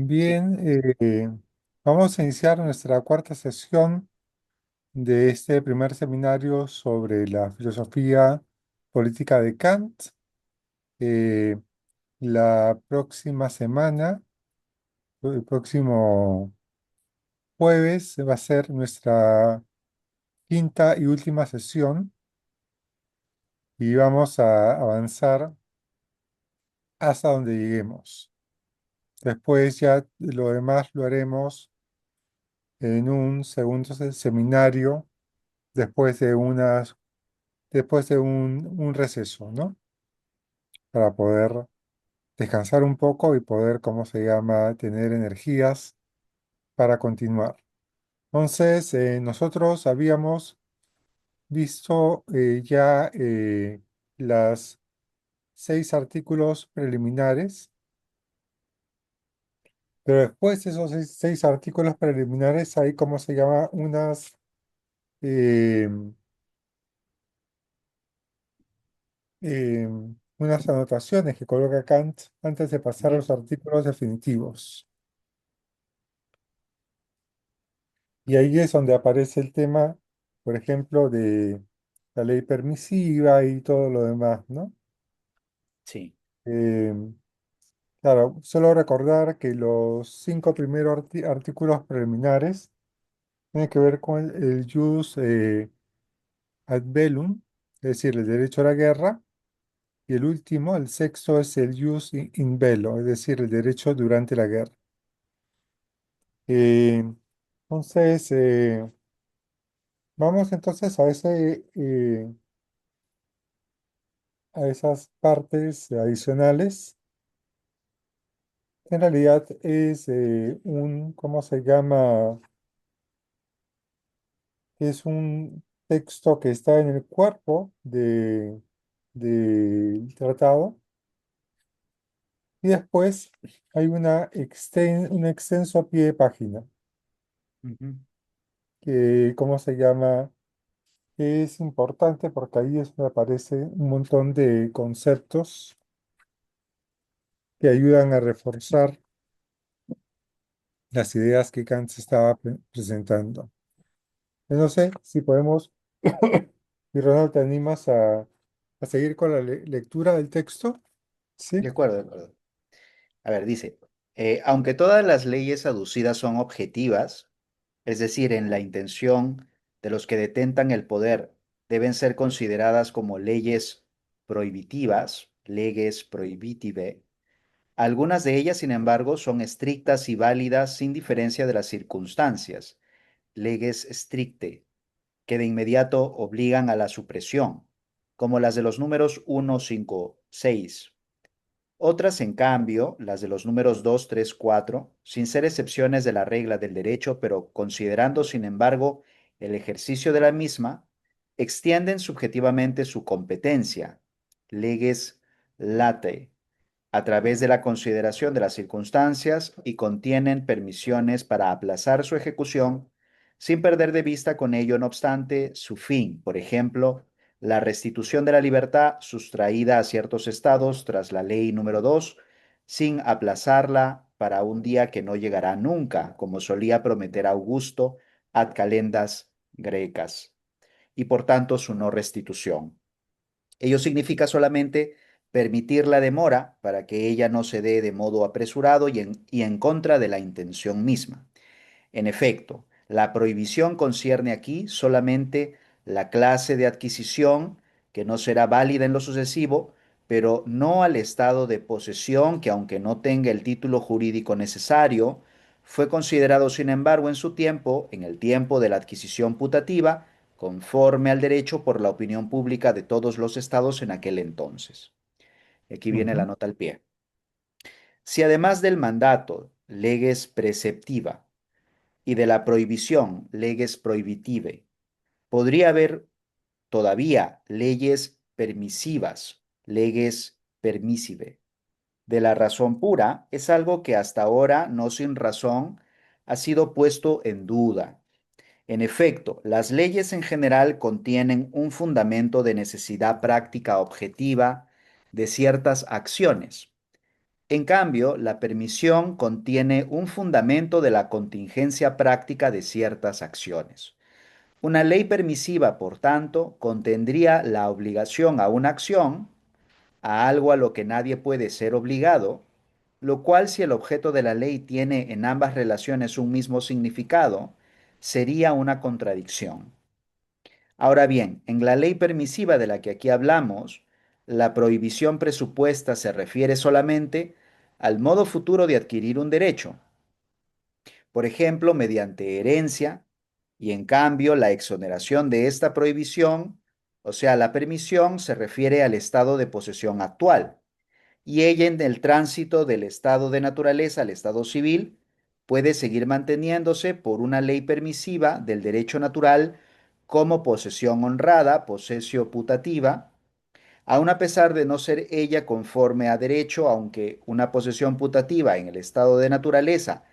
Sí, Bien, vamos a iniciar nuestra cuarta sesión de este primer seminario sobre la filosofía política de Kant. Eh, la próxima semana, el próximo jueves, va a ser nuestra quinta y última sesión y vamos a avanzar hasta donde lleguemos. Después ya lo demás lo haremos en un segundo seminario después de un receso, ¿no? Para poder descansar un poco y poder, ¿cómo se llama?, tener energías para continuar. Entonces, nosotros habíamos visto ya las 6 artículos preliminares, pero después de esos seis artículos preliminares hay, ¿cómo se llama?, eh, unas anotaciones que coloca Kant antes de pasar a ujú, los artículos definitivos. Y ahí es donde aparece el tema, por ejemplo, de la ley permisiva y todo lo demás, ¿no? sí, Eh, claro, solo recordar que los 5 primeros artículos preliminares tienen que ver con el jus ad bellum, es decir, el derecho a la guerra, y el último, el sexto, es el jus in bello, es decir, el derecho durante la guerra. Eh, entonces, vamos entonces a esas partes adicionales. En realidad es ¿cómo se llama? Es un texto que está en el cuerpo del tratado. Y después hay un extenso pie de página ujú, que, ¿cómo se llama? Es importante porque ahí es donde aparece un montón de conceptos que ayudan a reforzar las ideas que Kant se estaba presentando. Yo no sé si podemos, y Ronald, ¿te animas a seguir con la lectura del texto? Sí. de acuerdo, de acuerdo. A ver, dice, aunque todas las leyes aducidas son objetivas, es decir, en la intención de los que detentan el poder, deben ser consideradas como leyes prohibitivas, leges prohibitive. Algunas de ellas, sin embargo, son estrictas y válidas sin diferencia de las circunstancias, leges stricte, que de inmediato obligan a la supresión, como las de los números 1, 5, 6. Otras, en cambio, las de los números 2, 3, 4, sin ser excepciones de la regla del derecho, pero considerando, sin embargo, el ejercicio de la misma, extienden subjetivamente su competencia, leges late, a través de la consideración de las circunstancias y contienen permisiones para aplazar su ejecución sin perder de vista con ello, no obstante, su fin, por ejemplo, la restitución de la libertad sustraída a ciertos estados tras la ley número 2, sin aplazarla para un día que no llegará nunca, como solía prometer Augusto ad calendas grecas, y por tanto su no restitución. Ello significa solamente permitir la demora para que ella no se dé de modo apresurado y en contra de la intención misma. En efecto, la prohibición concierne aquí solamente la clase de adquisición que no será válida en lo sucesivo, pero no al estado de posesión que, aunque no tenga el título jurídico necesario, fue considerado, sin embargo, en su tiempo, en el tiempo de la adquisición putativa, conforme al derecho por la opinión pública de todos los estados en aquel entonces. Aquí viene la Ujú, nota al pie. Si además del mandato, leges preceptiva, y de la prohibición, leges prohibitive, podría haber todavía leyes permisivas, leges permissive. De la razón pura es algo que hasta ahora, no sin razón, ha sido puesto en duda. En efecto, las leyes en general contienen un fundamento de necesidad práctica objetiva de ciertas acciones, En cambio, la permisión contiene un fundamento de la contingencia práctica de ciertas acciones. Una ley permisiva, por tanto, contendría la obligación a una acción, a algo a lo que nadie puede ser obligado, lo cual si el objeto de la ley tiene en ambas relaciones un mismo significado, sería una contradicción. Ahora bien, en la ley permisiva de la que aquí hablamos, la prohibición presupuesta se refiere solamente al modo futuro de adquirir un derecho, por ejemplo, mediante herencia, y en cambio la exoneración de esta prohibición, o sea, la permisión, se refiere al estado de posesión actual, y ella en el tránsito del estado de naturaleza al estado civil puede seguir manteniéndose por una ley permisiva del derecho natural como posesión honrada, posesio putativa, aun a pesar de no ser ella conforme a derecho, aunque una posesión putativa en el estado de naturaleza,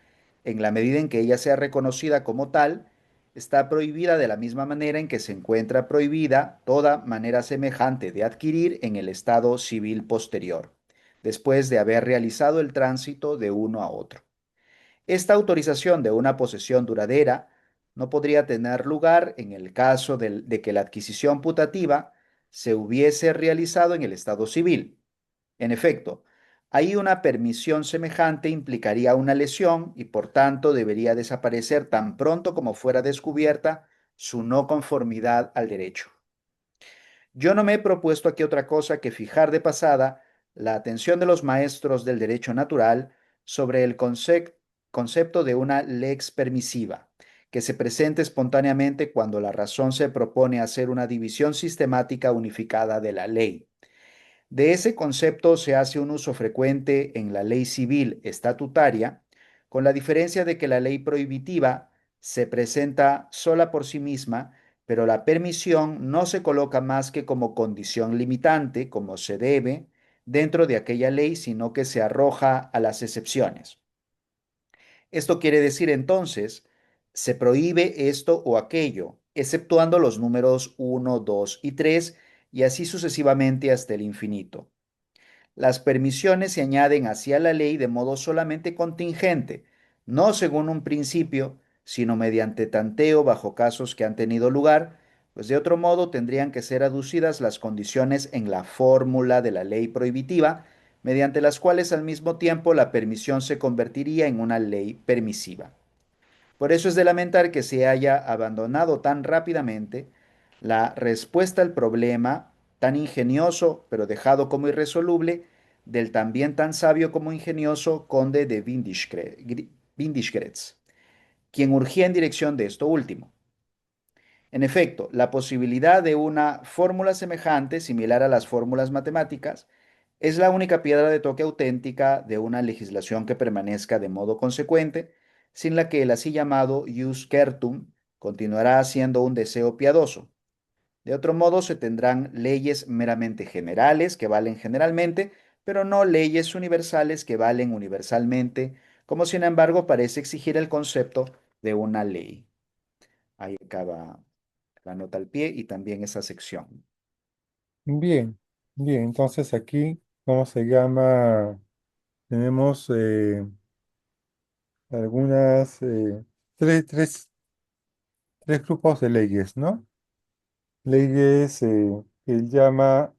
en la medida en que ella sea reconocida como tal, está prohibida de la misma manera en que se encuentra prohibida toda manera semejante de adquirir en el estado civil posterior, después de haber realizado el tránsito de uno a otro. Esta autorización de una posesión duradera no podría tener lugar en el caso de que la adquisición putativa se hubiese realizado en el estado civil. En efecto, ahí una permisión semejante implicaría una lesión y por tanto debería desaparecer tan pronto como fuera descubierta su no conformidad al derecho. Yo no me he propuesto aquí otra cosa que fijar de pasada la atención de los maestros del derecho natural sobre el concepto de una lex permisiva, que se presenta espontáneamente cuando la razón se propone hacer una división sistemática unificada de la ley. De ese concepto se hace un uso frecuente en la ley civil estatutaria, con la diferencia de que la ley prohibitiva se presenta sola por sí misma, pero la permisión no se coloca más que como condición limitante, como se debe, dentro de aquella ley, sino que se arroja a las excepciones. Esto quiere decir entonces, se prohíbe esto o aquello, exceptuando los números uno, 2 y 3, y así sucesivamente hasta el infinito. Las permisiones se añaden hacia la ley de modo solamente contingente, no según un principio, sino mediante tanteo bajo casos que han tenido lugar, pues de otro modo tendrían que ser aducidas las condiciones en la fórmula de la ley prohibitiva, mediante las cuales al mismo tiempo la permisión se convertiría en una ley permisiva. Por eso es de lamentar que se haya abandonado tan rápidamente la respuesta al problema tan ingenioso, pero dejado como irresoluble, del también tan sabio como ingenioso conde de Windischgrätz, quien urgía en dirección de esto último. En efecto, la posibilidad de una fórmula semejante, similar a las fórmulas matemáticas, es la única piedra de toque auténtica de una legislación que permanezca de modo consecuente, sin la que el así llamado jus certum continuará siendo un deseo piadoso. De otro modo, se tendrán leyes meramente generales que valen generalmente, pero no leyes universales que valen universalmente, como sin embargo parece exigir el concepto de una ley. Ahí acaba la nota al pie y también esa sección. Bien, bien, entonces aquí, ¿cómo se llama? Tenemos algunas, tres grupos de leyes, ¿no? Leyes que él llama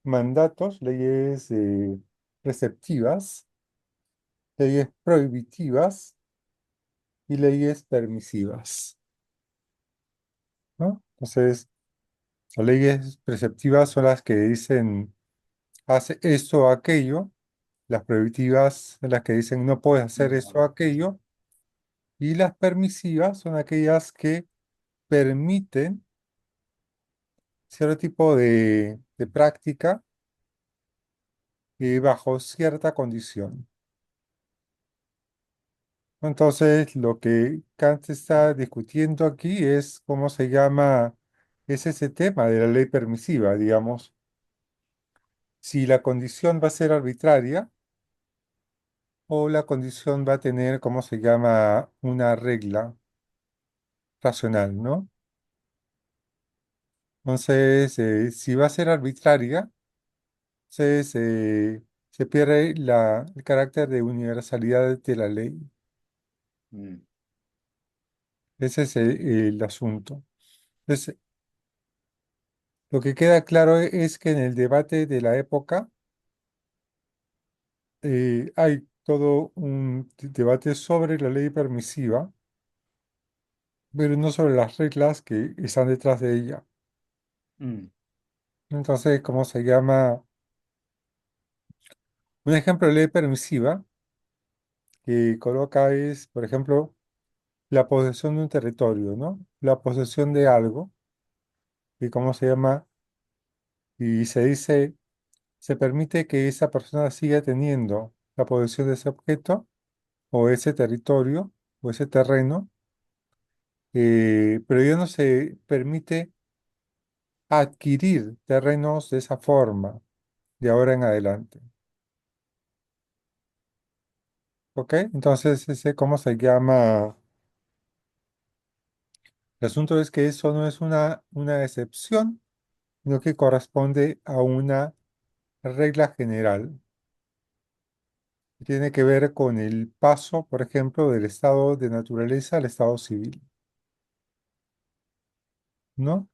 mandatos, leyes preceptivas, leyes prohibitivas y leyes permisivas, ¿no? Entonces, las leyes preceptivas son las que dicen, hace esto o aquello. Las prohibitivas son las que dicen, no puedes hacer esto o aquello. Y las permisivas son aquellas que permiten cierto tipo de práctica bajo cierta condición. Entonces, lo que Kant está discutiendo aquí es cómo se llama, es ese tema de la ley permisiva, digamos. Si la condición va a ser arbitraria o la condición va a tener, ¿cómo se llama?, una regla racional, ¿no? Entonces, si va a ser arbitraria, Entonces, se pierde el carácter de universalidad de la ley. Mm, Ese es el asunto. Entonces, lo que queda claro es que en el debate de la época hay todo un debate sobre la ley permisiva, pero no sobre las reglas que están detrás de ella. mm, Entonces, ¿cómo se llama? Un ejemplo de ley permisiva que coloca es, por ejemplo, la posesión de un territorio, ¿no? La posesión de algo, y cómo se llama, y se dice, se permite que esa persona siga teniendo la posesión de ese objeto o ese territorio o ese terreno, pero ya no se permite adquirir terrenos de esa forma de ahora en adelante. ¿Ok? Entonces, ese, ¿cómo se llama? El asunto es que eso no es una excepción, sino que corresponde a una regla general. Tiene que ver con el paso, por ejemplo, del estado de naturaleza al estado civil, ¿no?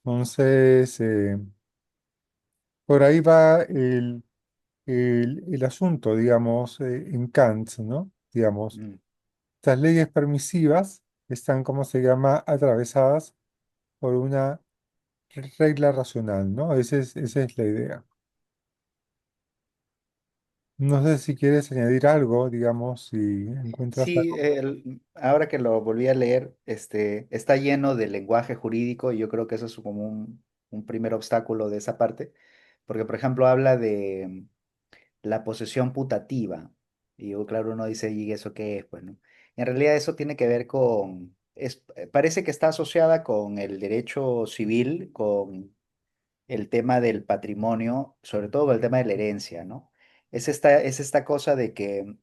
Entonces, por ahí va el asunto, digamos, en Kant, ¿no? Digamos, mm. estas leyes permisivas están, ¿cómo se llama?, atravesadas por una regla racional, ¿no? Esa es la idea. No sé si quieres añadir algo, digamos, si encuentras Sí, algo. ahora que lo volví a leer, está lleno de lenguaje jurídico y yo creo que eso es como un primer obstáculo de esa parte, porque por ejemplo habla de la posesión putativa y claro, uno dice, ¿y eso qué es? Pues, ¿no? En realidad eso tiene que ver parece que está asociada con el derecho civil, con el tema del patrimonio, sobre todo con el tema de la herencia, ¿no? Es esta cosa de que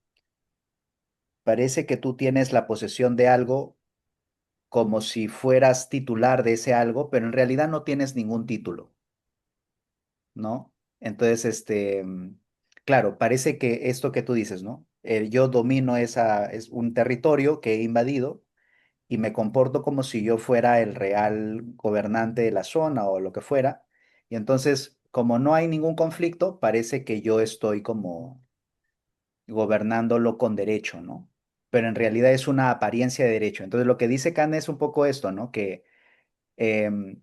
parece que tú tienes la posesión de algo como si fueras titular de ese algo, pero en realidad no tienes ningún título, ¿no? Entonces, claro, parece que esto que tú dices, ¿no? Yo domino es un territorio que he invadido y me comporto como si yo fuera el real gobernante de la zona o lo que fuera. Y entonces, como no hay ningún conflicto, parece que yo estoy como gobernándolo con derecho, ¿no? Pero en realidad es una apariencia de derecho. Entonces, lo que dice Kant es un poco esto, ¿no? Em,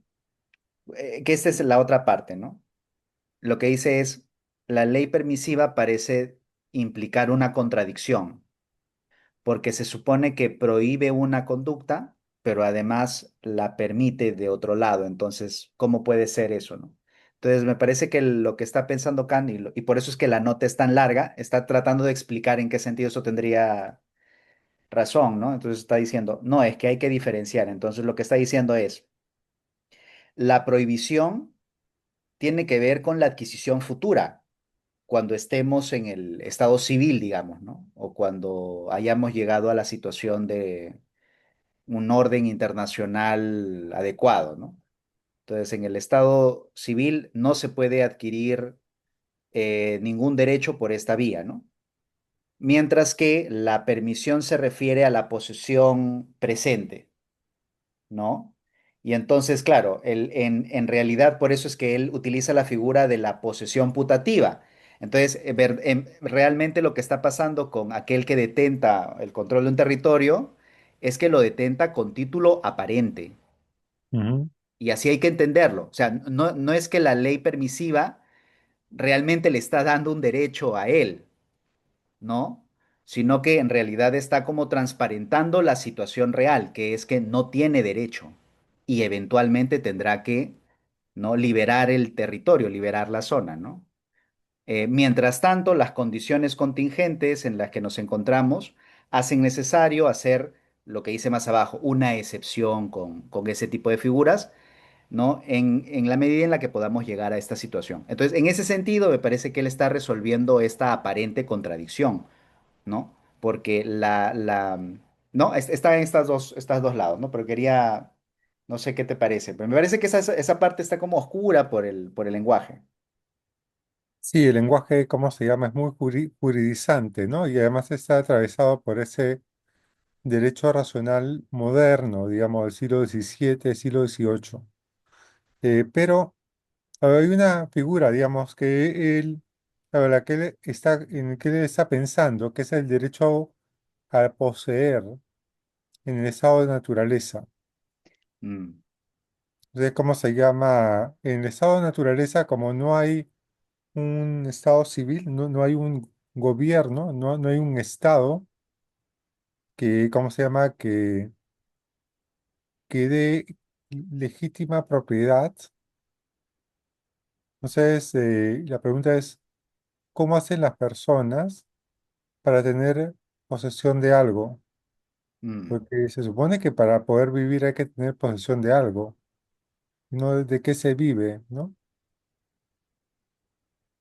que esta es la otra parte, ¿no? Lo que dice es, la ley permisiva parece implicar una contradicción, porque se supone que prohíbe una conducta, pero además la permite de otro lado. Entonces, ¿cómo puede ser eso, no? Entonces, me parece que lo que está pensando Kant, y por eso es que la nota es tan larga, está tratando de explicar en qué sentido eso tendría razón, ¿no? Entonces está diciendo, no, es que hay que diferenciar. Entonces, lo que está diciendo es, la prohibición tiene que ver con la adquisición futura, cuando estemos en el estado civil, digamos, ¿no? O cuando hayamos llegado a la situación de un orden internacional adecuado, ¿no? Entonces, en el estado civil no se puede adquirir ningún derecho por esta vía, ¿no? Mientras que la permisión se refiere a la posesión presente, ¿no? Y entonces, claro, en realidad por eso es que él utiliza la figura de la posesión putativa. Entonces, realmente lo que está pasando con aquel que detenta el control de un territorio es que lo detenta con título aparente. Ujú, Y así hay que entenderlo. O sea, no es que la ley permisiva realmente le está dando un derecho a él, ¿no? Sino que en realidad está como transparentando la situación real, que es que no tiene derecho y eventualmente tendrá que, ¿no? Liberar el territorio, liberar la zona, ¿no? Mientras tanto, las condiciones contingentes en las que nos encontramos hacen necesario hacer lo que hice más abajo, una excepción con ese tipo de figuras, ¿no? En la medida en la que podamos llegar a esta situación. Entonces, en ese sentido, me parece que él está resolviendo esta aparente contradicción, ¿no? Porque no, está en estas dos lados, ¿no? Pero quería, no sé qué te parece, pero me parece que esa parte está como oscura por el lenguaje. Sí, el lenguaje, ¿cómo se llama? Es muy juridizante, ¿no? Y además está atravesado por ese derecho racional moderno, digamos, del siglo XVII, siglo XVIII. Pero hay una figura, digamos, que él, la que él está, en el que él está pensando, que es el derecho a poseer en el estado de naturaleza. Mm, Entonces, ¿cómo se llama? En el estado de naturaleza, como no hay un estado civil, no hay un gobierno, no hay un estado que, ¿cómo se llama? Que dé legítima propiedad. Entonces, la pregunta es, ¿cómo hacen las personas para tener posesión de algo? mm, Porque se supone que para poder vivir hay que tener posesión de algo, no de qué se vive, ¿no?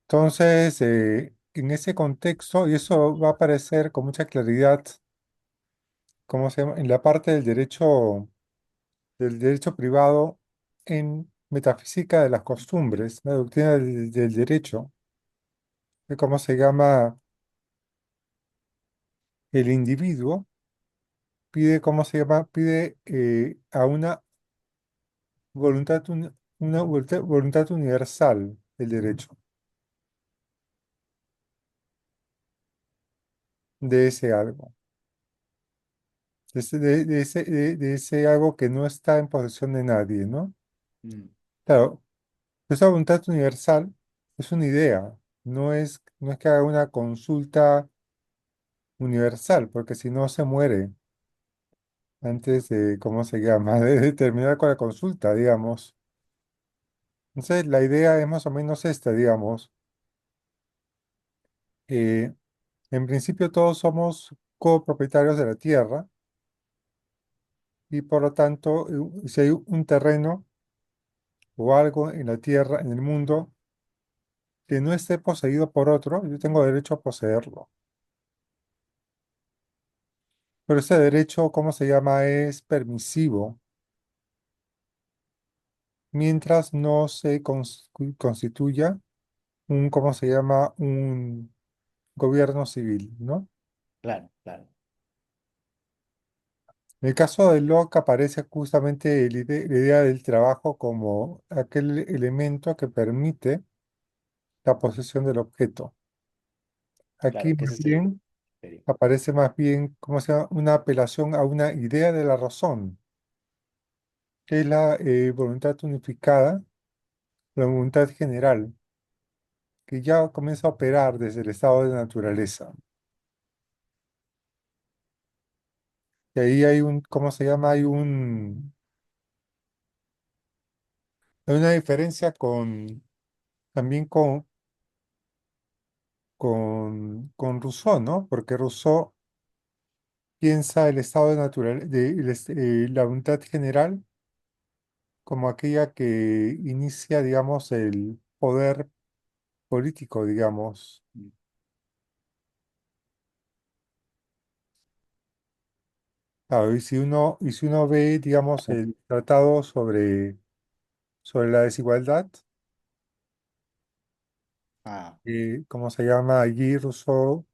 Entonces, en ese contexto, y eso va a aparecer con mucha claridad, ¿cómo se llama? En la parte del derecho privado en metafísica de las costumbres, la doctrina del derecho, de cómo se llama el individuo, pide, ¿cómo se llama? Pide a una voluntad universal del derecho, de ese algo, de ese algo que no está en posesión de nadie, ¿no? mm, Claro, esa voluntad universal es una idea, no es que haga una consulta universal, porque si no se muere antes de, ¿cómo se llama?, de terminar con la consulta, digamos. Entonces, la idea es más o menos esta, digamos. Eh, en principio, todos somos copropietarios de la tierra y por lo tanto, si hay un terreno o algo en la tierra, en el mundo, que no esté poseído por otro, yo tengo derecho a poseerlo. Pero ese derecho, ¿cómo se llama?, es permisivo mientras no se constituya un, ¿cómo se llama?, un gobierno civil, ¿no? claro, claro. En el caso de Locke aparece justamente la idea del trabajo como aquel elemento que permite la posesión del objeto. Aquí Claro, que ese más es el bien criterio. aparece más bien, ¿cómo se llama?, una apelación a una idea de la razón, que es la voluntad unificada, la voluntad general, que ya comienza a operar desde el estado de naturaleza. Y ahí hay un, ¿cómo se llama? Hay una diferencia también con Rousseau, ¿no? Porque Rousseau piensa el estado de la voluntad general como aquella que inicia, digamos, el poder político, digamos. Mm, Claro, y si uno ve, digamos, el tratado sobre la desigualdad, ah, ¿cómo se llama? Allí Rousseau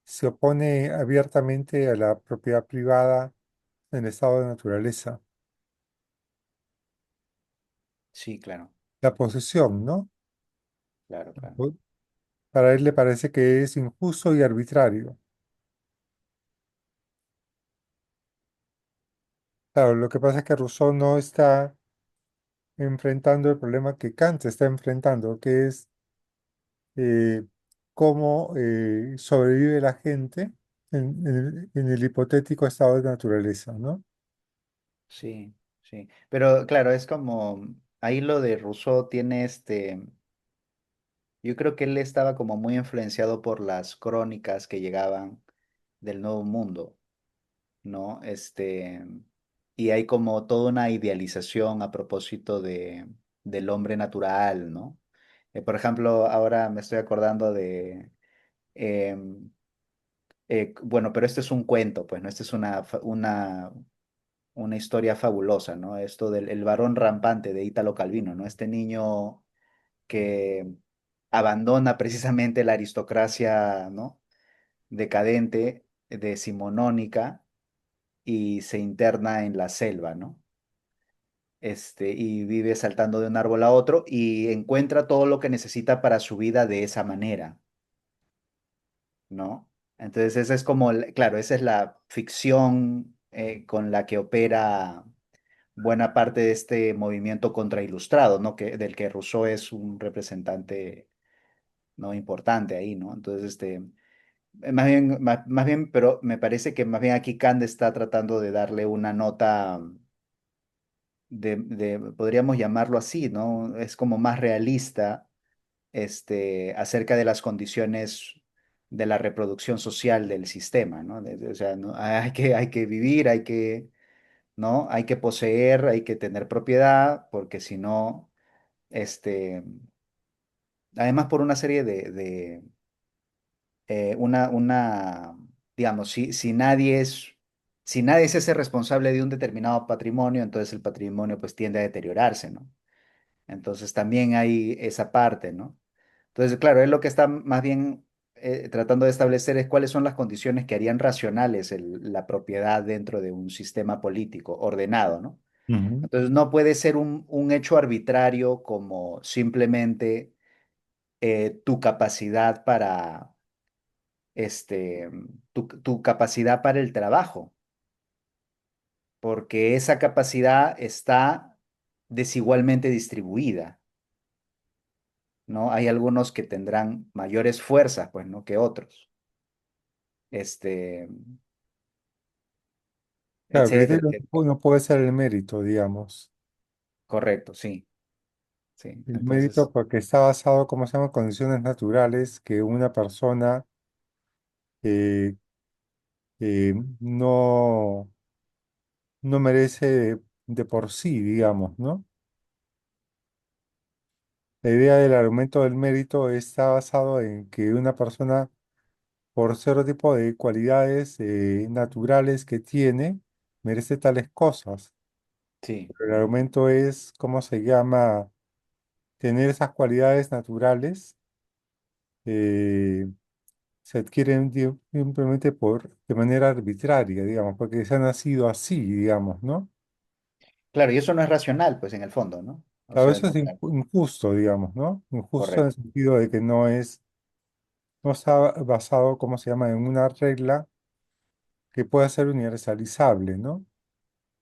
se opone abiertamente a la propiedad privada en el estado de naturaleza, sí, claro, la posesión, ¿no? claro, claro. Para él le parece que es injusto y arbitrario. Claro, lo que pasa es que Rousseau no está enfrentando el problema que Kant está enfrentando, que es eh, cómo sobrevive la gente en el hipotético estado de naturaleza, ¿no? Sí, sí. Pero claro, es como, ahí lo de Rousseau tiene yo creo que él estaba como muy influenciado por las crónicas que llegaban del Nuevo Mundo, ¿no? Y hay como toda una idealización a propósito del hombre natural, ¿no? Por ejemplo, ahora me estoy acordando em, bueno, pero este es un cuento, pues, ¿no? Este es una historia fabulosa, ¿no? Esto del el varón rampante de Ítalo Calvino, ¿no? Este niño que abandona precisamente la aristocracia, ¿no? Decadente, decimonónica, y se interna en la selva, ¿no? Y vive saltando de un árbol a otro y encuentra todo lo que necesita para su vida de esa manera, ¿no? Entonces, esa es como, claro, esa es la ficción con la que opera buena parte de este movimiento contrailustrado, ¿no? Del que Rousseau es un representante, ¿no? Importante ahí, ¿no? Entonces, más bien, pero me parece que más bien aquí Kant está tratando de darle una nota podríamos llamarlo así, ¿no? Es como más realista, acerca de las condiciones de la reproducción social del sistema, ¿no? O sea, ¿no? Hay que vivir, ¿no? Hay que poseer, hay que tener propiedad, porque si no, este, además por una serie digamos, si nadie se hace responsable de un determinado patrimonio, entonces el patrimonio pues tiende a deteriorarse, ¿no? Entonces también hay esa parte, ¿no? Entonces, claro, él lo que está más bien tratando de establecer es cuáles son las condiciones que harían racionales la propiedad dentro de un sistema político ordenado, ¿no? Ujú. Entonces, no puede ser un hecho arbitrario como simplemente tu capacidad este, tu capacidad para el trabajo, porque esa capacidad está desigualmente distribuida. ¿No? Hay algunos que tendrán mayores fuerzas, pues, ¿no? Que otros, este, Claro, el etcétera, criterio etcétera. no puede ser el mérito, digamos. Correcto, sí, sí. El mérito Entonces, porque está basado, como se llama, en condiciones naturales que una persona eh, no, no merece de por sí, digamos, ¿no? La idea del argumento del mérito está basado en que una persona, por cierto tipo de cualidades naturales que tiene, merece tales cosas. sí, Pero el argumento es, ¿cómo se llama? Tener esas cualidades naturales eh, se adquieren simplemente de manera arbitraria, digamos, porque se ha nacido así, digamos, ¿no? claro, y eso no es racional, pues, en el fondo, ¿no? O Claro, sea, eso no, es claro, injusto, digamos, ¿no? Injusto en el correcto, sentido de que no está basado, ¿cómo se llama?, en una regla que pueda ser universalizable, ¿no?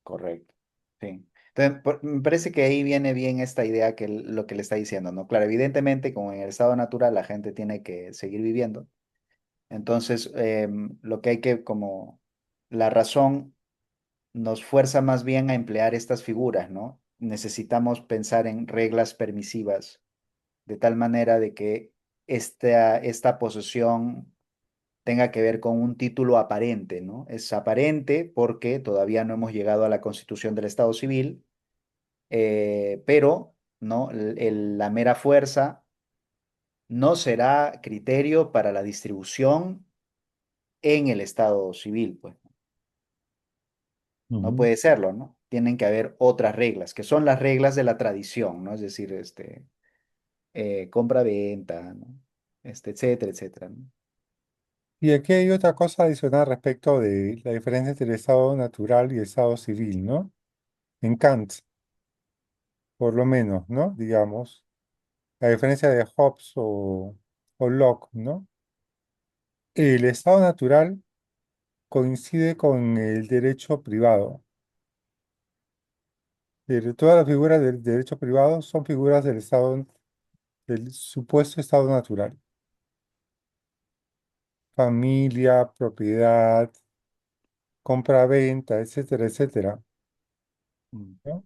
correcto, sí. Entonces, me parece que ahí viene bien esta idea que lo que le está diciendo, ¿no? Claro, evidentemente, como en el estado natural la gente tiene que seguir viviendo, entonces, lo que hay que, como, la razón nos fuerza más bien a emplear estas figuras, ¿no? Necesitamos pensar en reglas permisivas, de tal manera de que esta posesión tenga que ver con un título aparente, ¿no? Es aparente porque todavía no hemos llegado a la constitución del Estado civil, pero, ¿no? La mera fuerza no será criterio para la distribución en el Estado civil, pues. No Ujú. puede serlo, ¿no? Tienen que haber otras reglas, que son las reglas de la tradición, ¿no? Es decir, compra-venta, ¿no? Etcétera, etcétera, ¿no? Y aquí hay otra cosa adicional respecto de la diferencia entre el estado natural y el estado civil, ¿no? En Kant, por lo menos, ¿no? Digamos, la diferencia de Hobbes o Locke, ¿no? El estado natural coincide con el derecho privado. Todas las figuras del derecho privado son figuras del estado, del supuesto estado natural. Familia, propiedad, compra-venta, etcétera, etcétera, Mm, ¿no?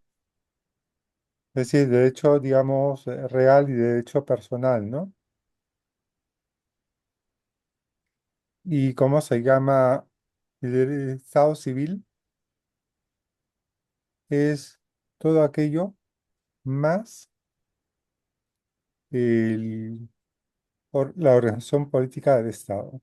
Es decir, derecho, digamos, real y derecho personal, ¿no? ¿Y cómo se llama? El estado civil es todo aquello más la organización política del Estado.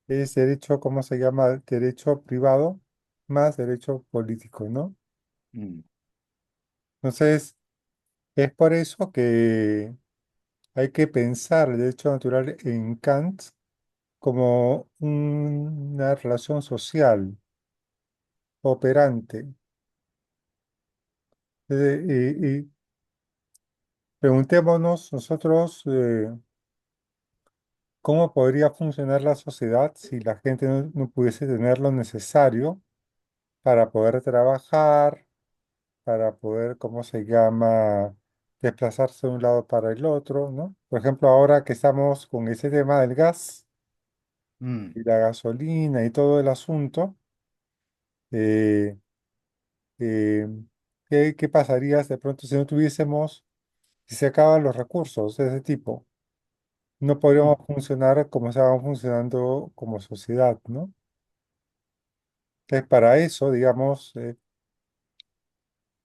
Es derecho, ¿cómo se llama? Derecho privado más derecho político, ¿no? mm. Entonces, Es por eso que hay que pensar el derecho natural en Kant como una relación social operante. Y preguntémonos nosotros cómo podría funcionar la sociedad si la gente no pudiese tener lo necesario para poder trabajar, para poder, ¿cómo se llama?, desplazarse de un lado para el otro, ¿no? Por ejemplo, ahora que estamos con ese tema del gas Mm, y la gasolina y todo el asunto, eh, eh, ¿qué pasaría de pronto si no tuviésemos, si se acaban los recursos de ese tipo? No podríamos mm, funcionar como estábamos funcionando como sociedad, ¿no? Entonces, para eso, digamos,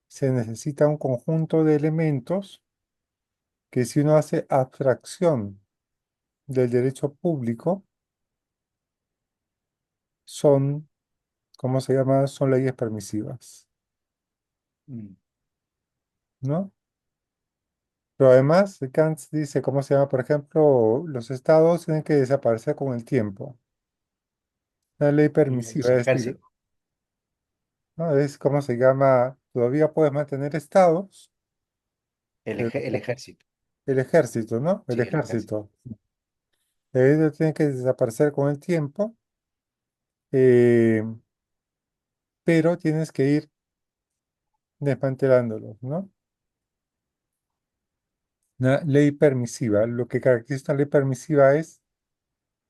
se necesita un conjunto de elementos que si uno hace abstracción del derecho público, son, ¿cómo se llama? Son leyes permisivas, mm, ¿no? Pero además, Kant dice, ¿cómo se llama? Por ejemplo, los estados tienen que desaparecer con el tiempo. Una ley y permisiva, los es decir, ejércitos, ¿no? Es, ¿cómo se llama? Todavía puedes mantener estados, pero el ejército, el ejército, ¿no? El sí, el ejército. ejército. Ellos tienen que desaparecer con el tiempo, eh, pero tienes que ir desmantelándolos, ¿no? Una ley permisiva. Lo que caracteriza una ley permisiva es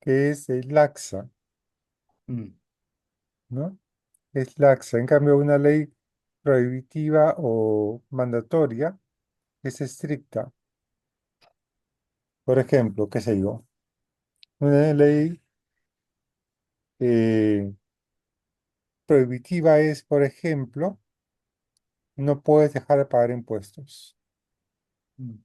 que es laxa, Mm, ¿no? Es laxa. En cambio, una ley prohibitiva o mandatoria es estricta. Por ejemplo, qué sé yo, una ley eh, prohibitiva es, por ejemplo, no puedes dejar de pagar impuestos. mm,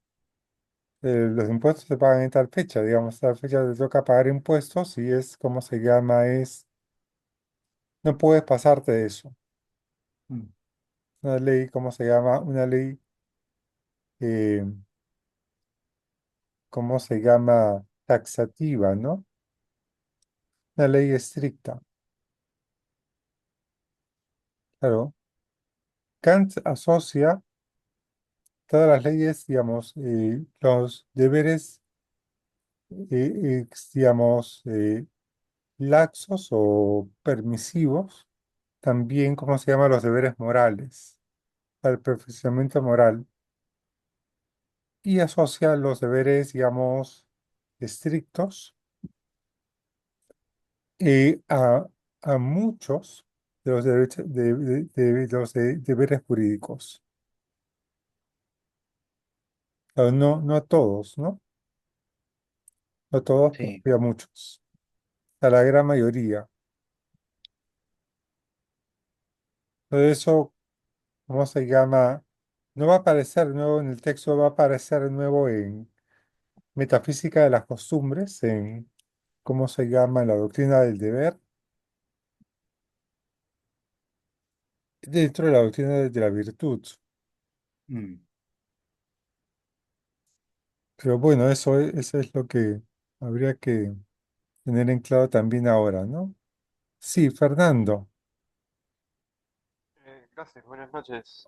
Los impuestos se pagan en tal fecha, digamos, tal fecha te toca pagar impuestos y es, ¿cómo se llama? Es, no puedes pasarte de eso. mm, Una ley, ¿cómo se llama? Una ley, eh, ¿cómo se llama? Taxativa, ¿no? Una ley estricta. Claro, Kant asocia todas las leyes, digamos, los deberes, digamos, laxos o permisivos, también, ¿cómo se llama? Los deberes morales, al perfeccionamiento moral, y asocia los deberes, digamos, estrictos a muchos de los derechos, de los deberes jurídicos. No, no a todos, ¿no? No a todos, pero sí, sí a muchos, a la gran mayoría. Por eso, ¿cómo se llama? No va a aparecer nuevo en el texto, va a aparecer nuevo en Metafísica de las Costumbres, en, ¿cómo se llama? La doctrina del deber, dentro de la doctrina de la virtud. mm, Pero bueno, eso es lo que habría que tener en claro también ahora, ¿no? Sí, Fernando. Gracias, buenas noches.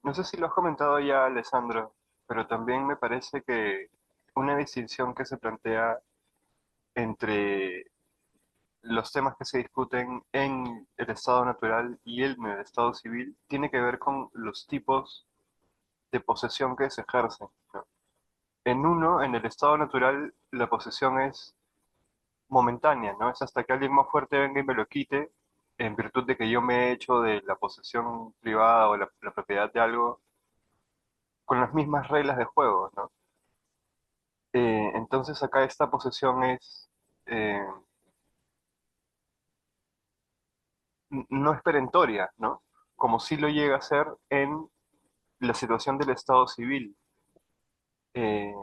No sé si lo has comentado ya, Alessandro, pero también me parece que una distinción que se plantea entre los temas que se discuten en el estado natural y en el estado civil tiene que ver con los tipos de posesión que se ejercen, ¿no? En uno, en el estado natural, la posesión es momentánea, ¿no? Es hasta que alguien más fuerte venga y me lo quite, en virtud de que yo me he hecho de la posesión privada o la propiedad de algo con las mismas reglas de juego, ¿no? Entonces acá esta posesión es, eh, no es perentoria, ¿no? Como sí lo llega a ser en la situación del Estado civil, eh,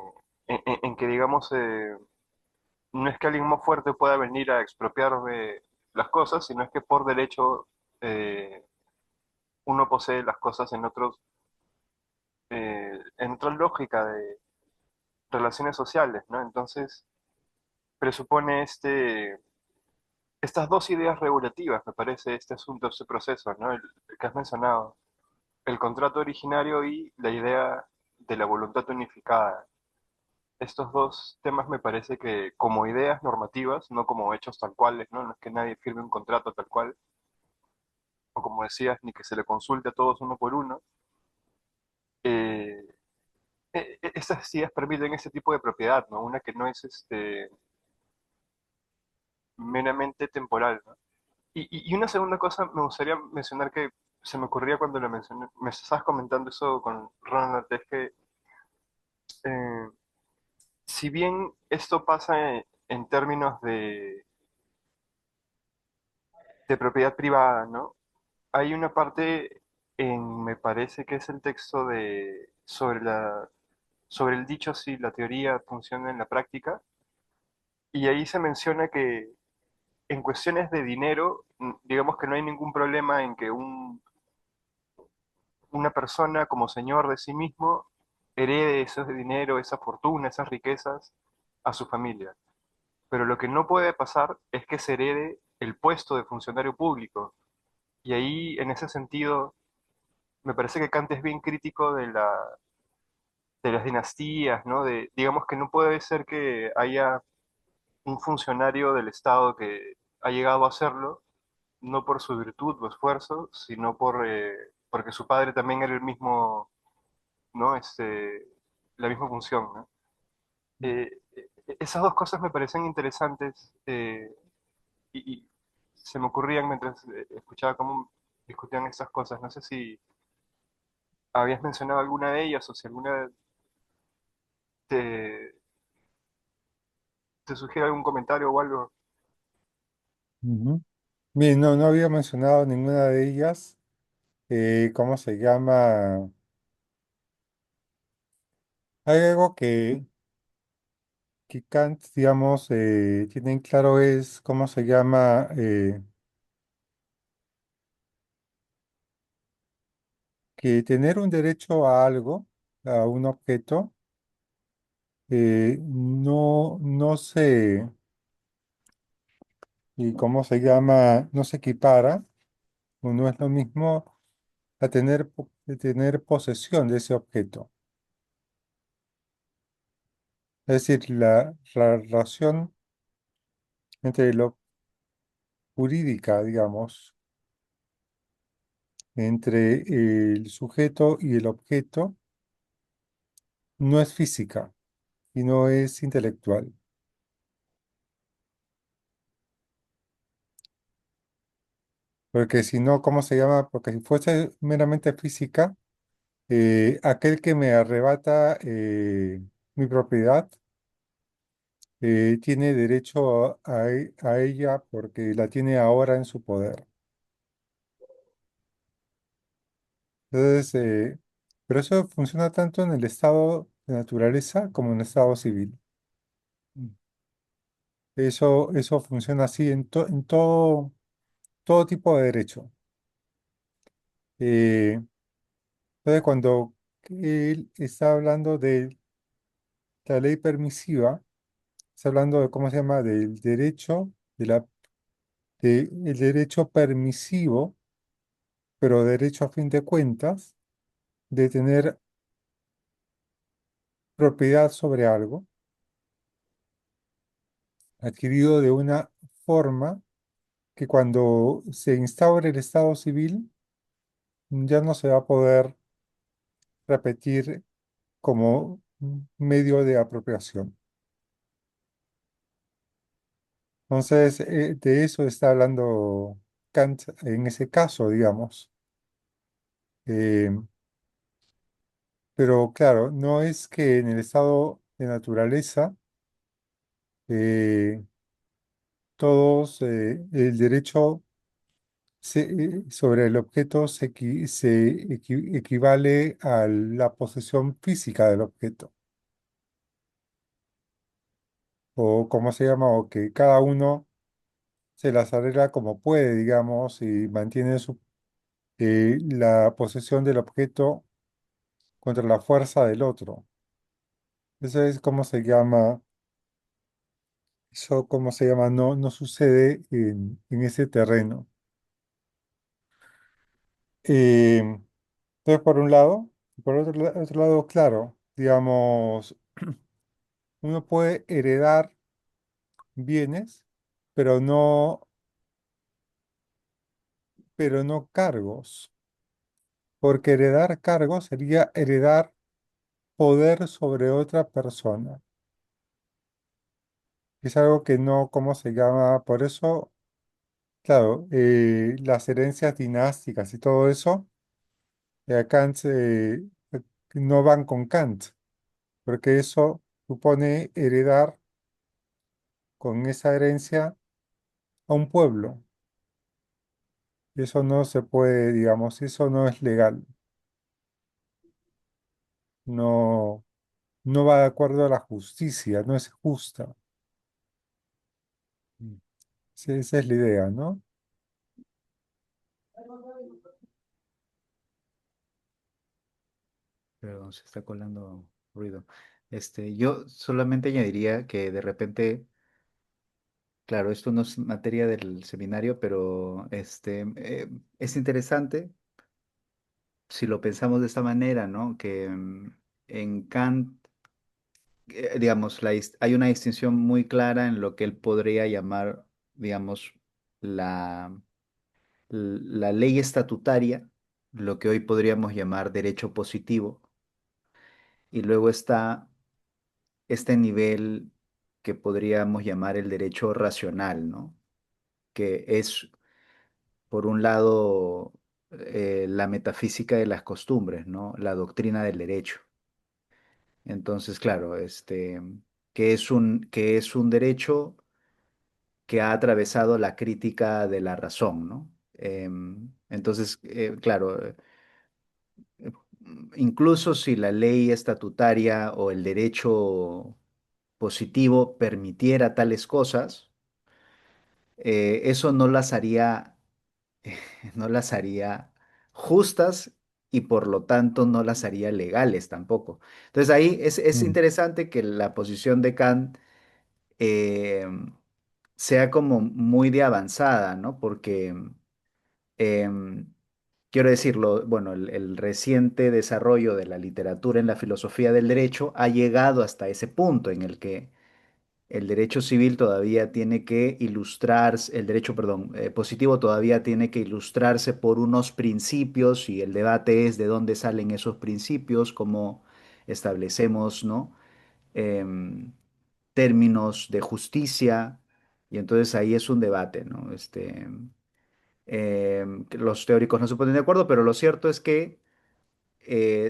en que digamos, no es que alguien más fuerte pueda venir a expropiarme las cosas, sino es que por derecho uno posee las cosas en otros en otra lógica de relaciones sociales, ¿no? Entonces, presupone estas dos ideas regulativas, me parece, este asunto, este proceso, ¿no? El que has mencionado, el contrato originario y la idea de la voluntad unificada. Estos dos temas me parece que como ideas normativas, no como hechos tal cuales, ¿no? No es que nadie firme un contrato tal cual, o como decías, ni que se le consulte a todos uno por uno. eh, Estas ideas permiten este tipo de propiedad, ¿no? Una que no es meramente temporal, ¿no? Y una segunda cosa me gustaría mencionar que se me ocurría cuando lo mencioné, me estabas comentando eso con Ronald, es que eh, si bien esto pasa en términos de propiedad privada, ¿no? Hay una parte me parece que es el texto sobre el dicho si la teoría funciona en la práctica, y ahí se menciona que en cuestiones de dinero, digamos que no hay ningún problema en que una persona como señor de sí mismo herede ese dinero, esa fortuna, esas riquezas a su familia. Pero lo que no puede pasar es que se herede el puesto de funcionario público. Y ahí, en ese sentido, me parece que Kant es bien crítico de las dinastías, ¿no? Digamos que no puede ser que haya un funcionario del Estado que ha llegado a hacerlo, no por su virtud o esfuerzo, sino porque su padre también era el mismo, ¿no? La misma función, ¿no? Esas dos cosas me parecen interesantes, y se me ocurrían mientras escuchaba cómo discutían estas cosas. No sé si habías mencionado alguna de ellas o si alguna te, te sugiere algún comentario o algo. Ujú. Bien, no, no había mencionado ninguna de ellas. ¿Cómo se llama? Hay algo que Kant, digamos, tiene en claro es, ¿cómo se llama? Que tener un derecho a algo, a un objeto, no se, y cómo se llama, no se equipara, o no es lo mismo a tener posesión de ese objeto. Es decir, la relación entre lo jurídica, digamos, entre el sujeto y el objeto, no es física y no es intelectual. Porque si no, ¿cómo se llama? Porque si fuese meramente física, aquel que me arrebata mi propiedad tiene derecho a ella porque la tiene ahora en su poder. Entonces, pero eso funciona tanto en el estado de naturaleza como en el estado civil. Eso funciona así en todo tipo de derecho. Eh, entonces, cuando él está hablando de la ley permisiva, está hablando de cómo se llama, del derecho, el derecho permisivo, pero derecho a fin de cuentas, de tener propiedad sobre algo adquirido de una forma que cuando se instaure el estado civil ya no se va a poder repetir como medio de apropiación. Entonces, de eso está hablando Kant en ese caso, digamos. Eh, pero claro, no es que en el estado de naturaleza eh, el derecho sobre el objeto equivale a la posesión física del objeto, o cómo se llama, o que cada uno se las arregla como puede, digamos, y mantiene la posesión del objeto contra la fuerza del otro. Eso es como se llama, eso como se llama, no, no sucede en ese terreno. Eh, entonces, por un lado, y por otro lado, claro, digamos, uno puede heredar bienes, pero no cargos, porque heredar cargos sería heredar poder sobre otra persona. Es algo que no, ¿cómo se llama? Por eso, claro, las herencias dinásticas y todo eso, Kant no van con Kant, porque eso supone heredar con esa herencia a un pueblo. Y eso no se puede, digamos, eso no es legal. No, no va de acuerdo a la justicia, no es justa. Mm. Sí, esa es la idea, ¿no? Pero se está colando ruido. Yo solamente añadiría que de repente, claro, esto no es materia del seminario, pero es interesante si lo pensamos de esta manera, ¿no? Que en Kant, digamos, hay una distinción muy clara en lo que él podría llamar, digamos, la, la ley estatutaria, lo que hoy podríamos llamar derecho positivo, y luego está este nivel que podríamos llamar el derecho racional, ¿no? Que es, por un lado, la metafísica de las costumbres, ¿no? La doctrina del derecho. Entonces, claro, que es un derecho que ha atravesado la crítica de la razón, ¿no? Entonces, claro, incluso si la ley estatutaria o el derecho positivo permitiera tales cosas, eso no las haría, no las haría justas y por lo tanto no las haría legales tampoco. Entonces ahí es Mm, interesante que la posición de Kant eh, sea como muy de avanzada, ¿no? Porque em, quiero decirlo, bueno, el reciente desarrollo de la literatura en la filosofía del derecho ha llegado hasta ese punto en el que el derecho civil todavía tiene que ilustrarse, el derecho, perdón, positivo todavía tiene que ilustrarse por unos principios y el debate es de dónde salen esos principios, cómo establecemos, ¿no? Em, términos de justicia y entonces ahí es un debate, ¿no? Que los teóricos no se ponen de acuerdo, pero lo cierto es que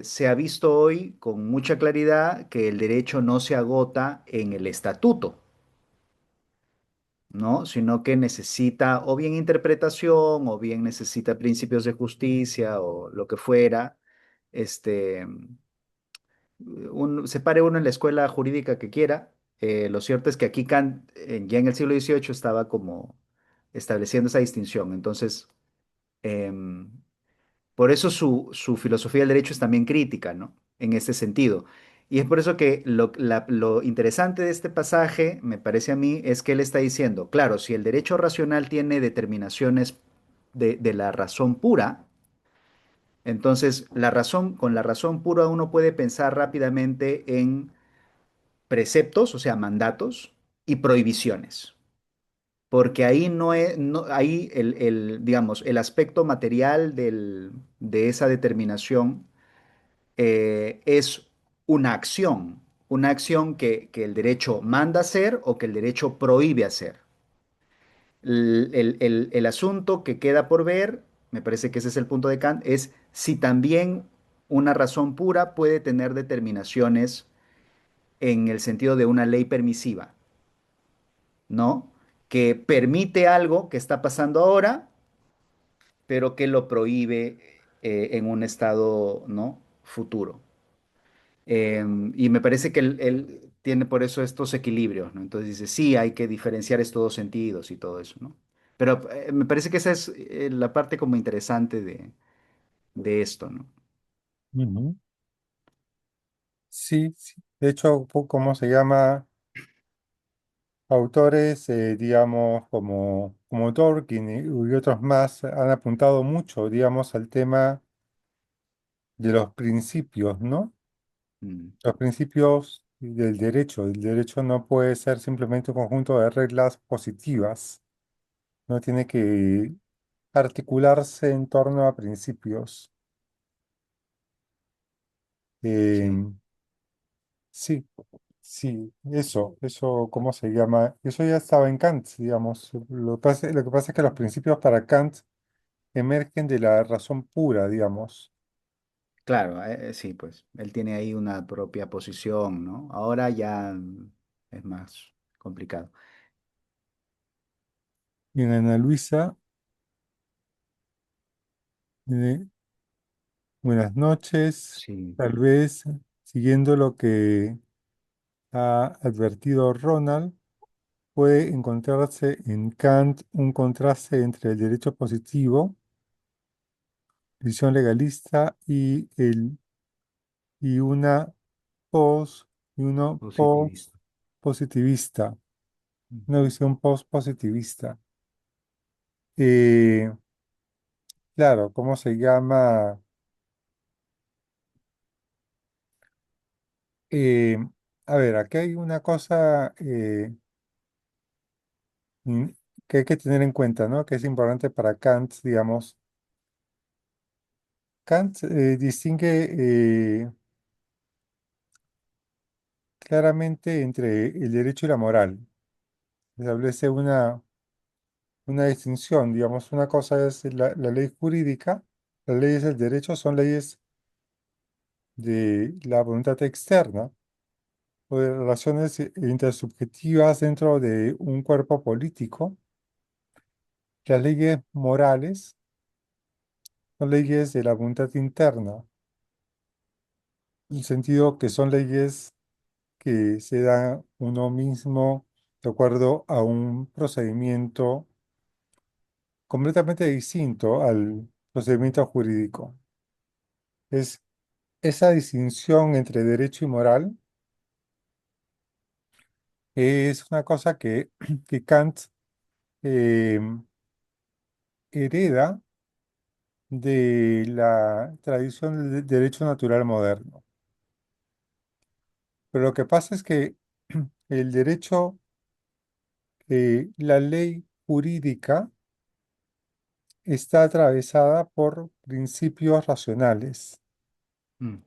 se ha visto hoy con mucha claridad que el derecho no se agota en el estatuto, ¿no? Sino que necesita o bien interpretación o bien necesita principios de justicia o lo que fuera. Este, se pare uno en la escuela jurídica que quiera. Lo cierto es que aquí Kant, ya en el siglo XVIII, estaba como estableciendo esa distinción. Entonces, em, por eso su filosofía del derecho es también crítica, ¿no? En este sentido. Y es por eso que lo interesante de este pasaje, me parece a mí, es que él está diciendo, claro, si el derecho racional tiene determinaciones de la razón pura, entonces con la razón pura uno puede pensar rápidamente en preceptos, o sea, mandatos y prohibiciones. Porque ahí no es, ahí digamos, el aspecto material de esa determinación es una acción que el derecho manda hacer o que el derecho prohíbe hacer. El asunto que queda por ver, me parece que ese es el punto de Kant, es si también una razón pura puede tener determinaciones en el sentido de una ley permisiva, ¿no? Que permite algo que está pasando ahora, pero que lo prohíbe en un estado, ¿no? Futuro. Y me parece que él tiene por eso estos equilibrios, ¿no? Entonces dice, sí, hay que diferenciar estos dos sentidos y todo eso, ¿no? Pero me parece que esa es la parte como interesante de esto, ¿no? ujú. Sí, sí. De hecho, ¿cómo se llama? Autores, digamos, como Tolkien y otros más han apuntado mucho, digamos, al tema de los principios, ¿no? Mm, Los principios del derecho. El derecho no puede ser simplemente un conjunto de reglas positivas, no tiene que articularse en torno a principios. Eh, sí, sí, sí, eso, ¿cómo se llama? Eso ya estaba en Kant, digamos. Lo que pasa es que los principios para Kant emergen de la razón pura, digamos. claro, sí, pues él tiene ahí una propia posición, ¿no? Ahora ya es más complicado. Y en Ana Luisa, eh, buenas noches. Sí, Tal vez, siguiendo lo que ha advertido Ronald, puede encontrarse en Kant un contraste entre el derecho positivo, visión legalista, y una pos, y uno positivista. post-positivista, una Ujú. visión post-positivista. Eh, claro, ¿cómo se llama? Eh, a ver, aquí hay una cosa mm, que hay que tener en cuenta, ¿no? Que es importante para Kant, digamos. Kant distingue claramente entre el derecho y la moral. Establece una distinción, digamos. Una cosa es la ley jurídica, las leyes del derecho son leyes de la voluntad externa o de relaciones intersubjetivas dentro de un cuerpo político. Las leyes morales son leyes de la voluntad interna, en el sentido que son leyes que se da uno mismo de acuerdo a un procedimiento completamente distinto al procedimiento jurídico. Es esa distinción entre derecho y moral es una cosa que Kant eh, hereda de la tradición del derecho natural moderno. Pero lo que pasa es que el derecho, la ley jurídica, está atravesada por principios racionales. Mm,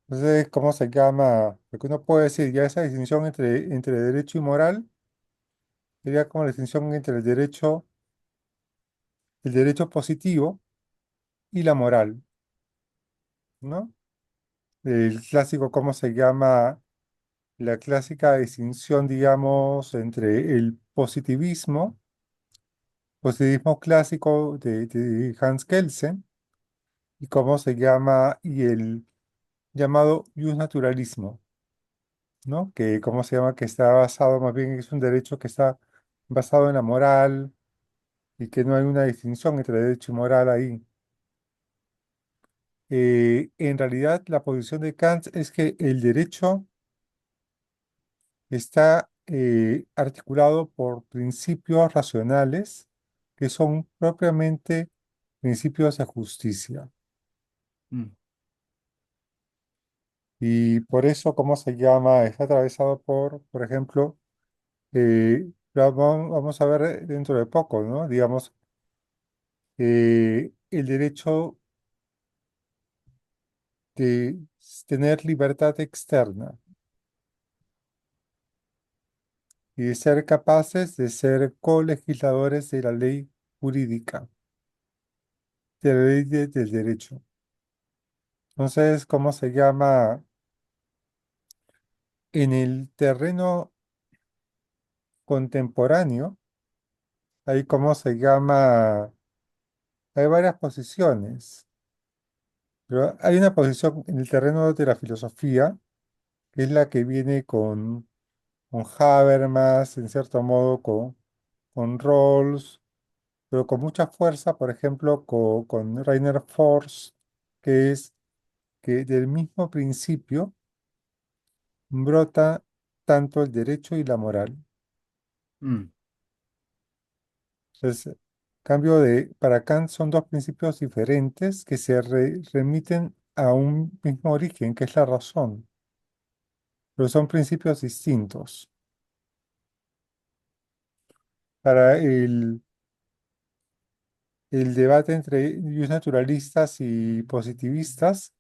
Entonces, ¿cómo se llama? Porque uno puede decir ya esa distinción entre derecho y moral sería como la distinción entre el derecho positivo y la moral, ¿no? El clásico, ¿cómo se llama? La clásica distinción, digamos, entre el positivismo clásico de Hans Kelsen, y cómo se llama, y el llamado naturalismo, ¿no? Que, ¿cómo se llama? Que está basado, más bien es un derecho que está basado en la moral y que no hay una distinción entre derecho y moral ahí. En realidad, la posición de Kant es que el derecho está articulado por principios racionales que son propiamente principios de justicia. mm, Y por eso, ¿cómo se llama? Está atravesado por ejemplo, vamos a ver dentro de poco, ¿no? Digamos, el derecho de tener libertad externa y de ser capaces de ser colegisladores de la ley jurídica, de la ley del derecho. Entonces, ¿cómo se llama? En el terreno contemporáneo, hay cómo se llama, hay varias posiciones, pero hay una posición en el terreno de la filosofía, que es la que viene con Habermas, en cierto modo, con Rawls, pero con mucha fuerza, por ejemplo, con Rainer Forst, que es que del mismo principio brota tanto el derecho y la moral. Mm, Entonces, cambio para Kant son dos principios diferentes que se remiten a un mismo origen, que es la razón, pero son principios distintos. Para el debate entre naturalistas y positivistas,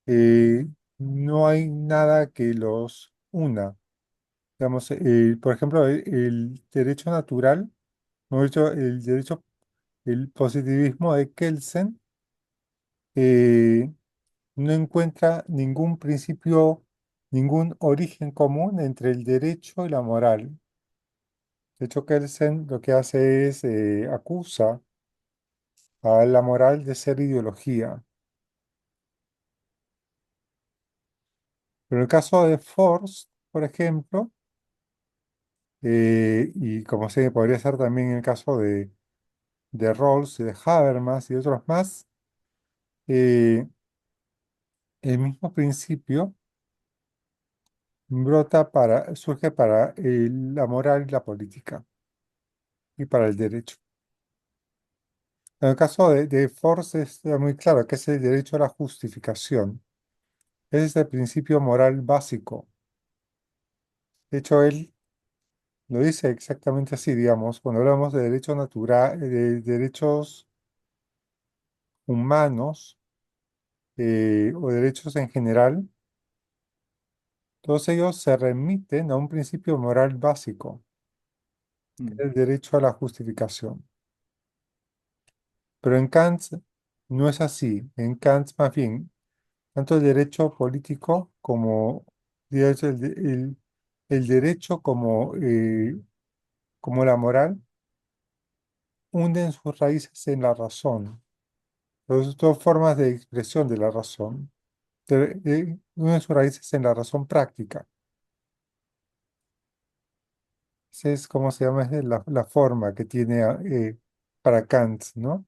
eh, no hay nada que los una. Digamos, por ejemplo, el derecho natural, mejor dicho, el positivismo de Kelsen, eh, no encuentra ningún principio, ningún origen común entre el derecho y la moral. De hecho, Kelsen lo que hace es acusa a la moral de ser ideología. Pero en el caso de Force, por ejemplo, y como se podría ser también en el caso de Rawls y de Habermas y otros más, eh, el mismo principio surge para la moral y la política y para el derecho. En el caso de Force está muy claro que es el derecho a la justificación. Ese es el principio moral básico. De hecho, él lo dice exactamente así, digamos, cuando hablamos de derecho natural, de derechos humanos o derechos en general, todos ellos se remiten a un principio moral básico, que mm, es el derecho a la justificación. Pero en Kant no es así. En Kant, más bien, tanto el derecho político como digamos, el derecho como la moral hunden sus raíces en la razón. Son dos formas de expresión de la razón. Hunden sus raíces en la razón práctica. Esa es como se llama es la forma que tiene para Kant, ¿no?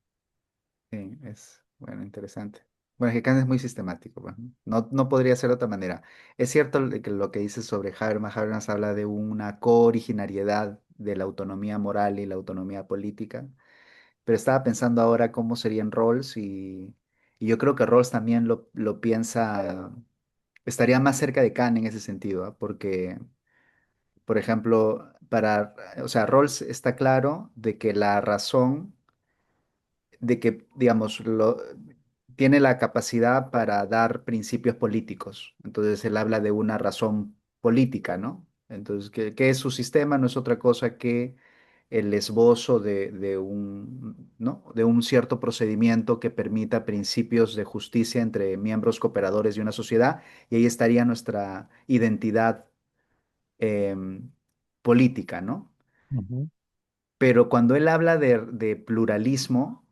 sí, es, bueno, interesante. Bueno, es que Kant es muy sistemático, pues, ¿no? No podría ser de otra manera. Es cierto que lo que dices sobre Habermas, Habermas habla de una cooriginariedad de la autonomía moral y la autonomía política, pero estaba pensando ahora cómo serían Rawls y yo creo que Rawls también lo piensa, estaría más cerca de Kant en ese sentido, ¿ah? Porque, por ejemplo, o sea, Rawls está claro de que la razón de que, digamos, tiene la capacidad para dar principios políticos. Entonces él habla de una razón política, ¿no? Entonces, ¿qué es su sistema? No es otra cosa que el esbozo de un, ¿no? De un cierto procedimiento que permita principios de justicia entre miembros cooperadores de una sociedad, y ahí estaría nuestra identidad em, política, ¿no? Ujú, Pero cuando él habla de pluralismo,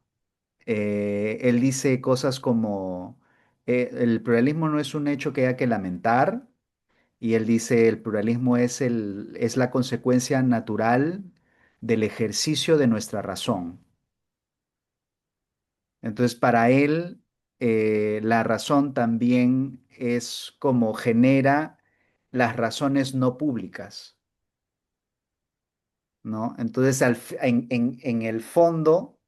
él dice cosas como, el pluralismo no es un hecho que haya que lamentar, y él dice, el pluralismo es la consecuencia natural del ejercicio de nuestra razón. Entonces, para él, la razón también es como genera las razones no públicas, ¿no? Entonces, en el fondo,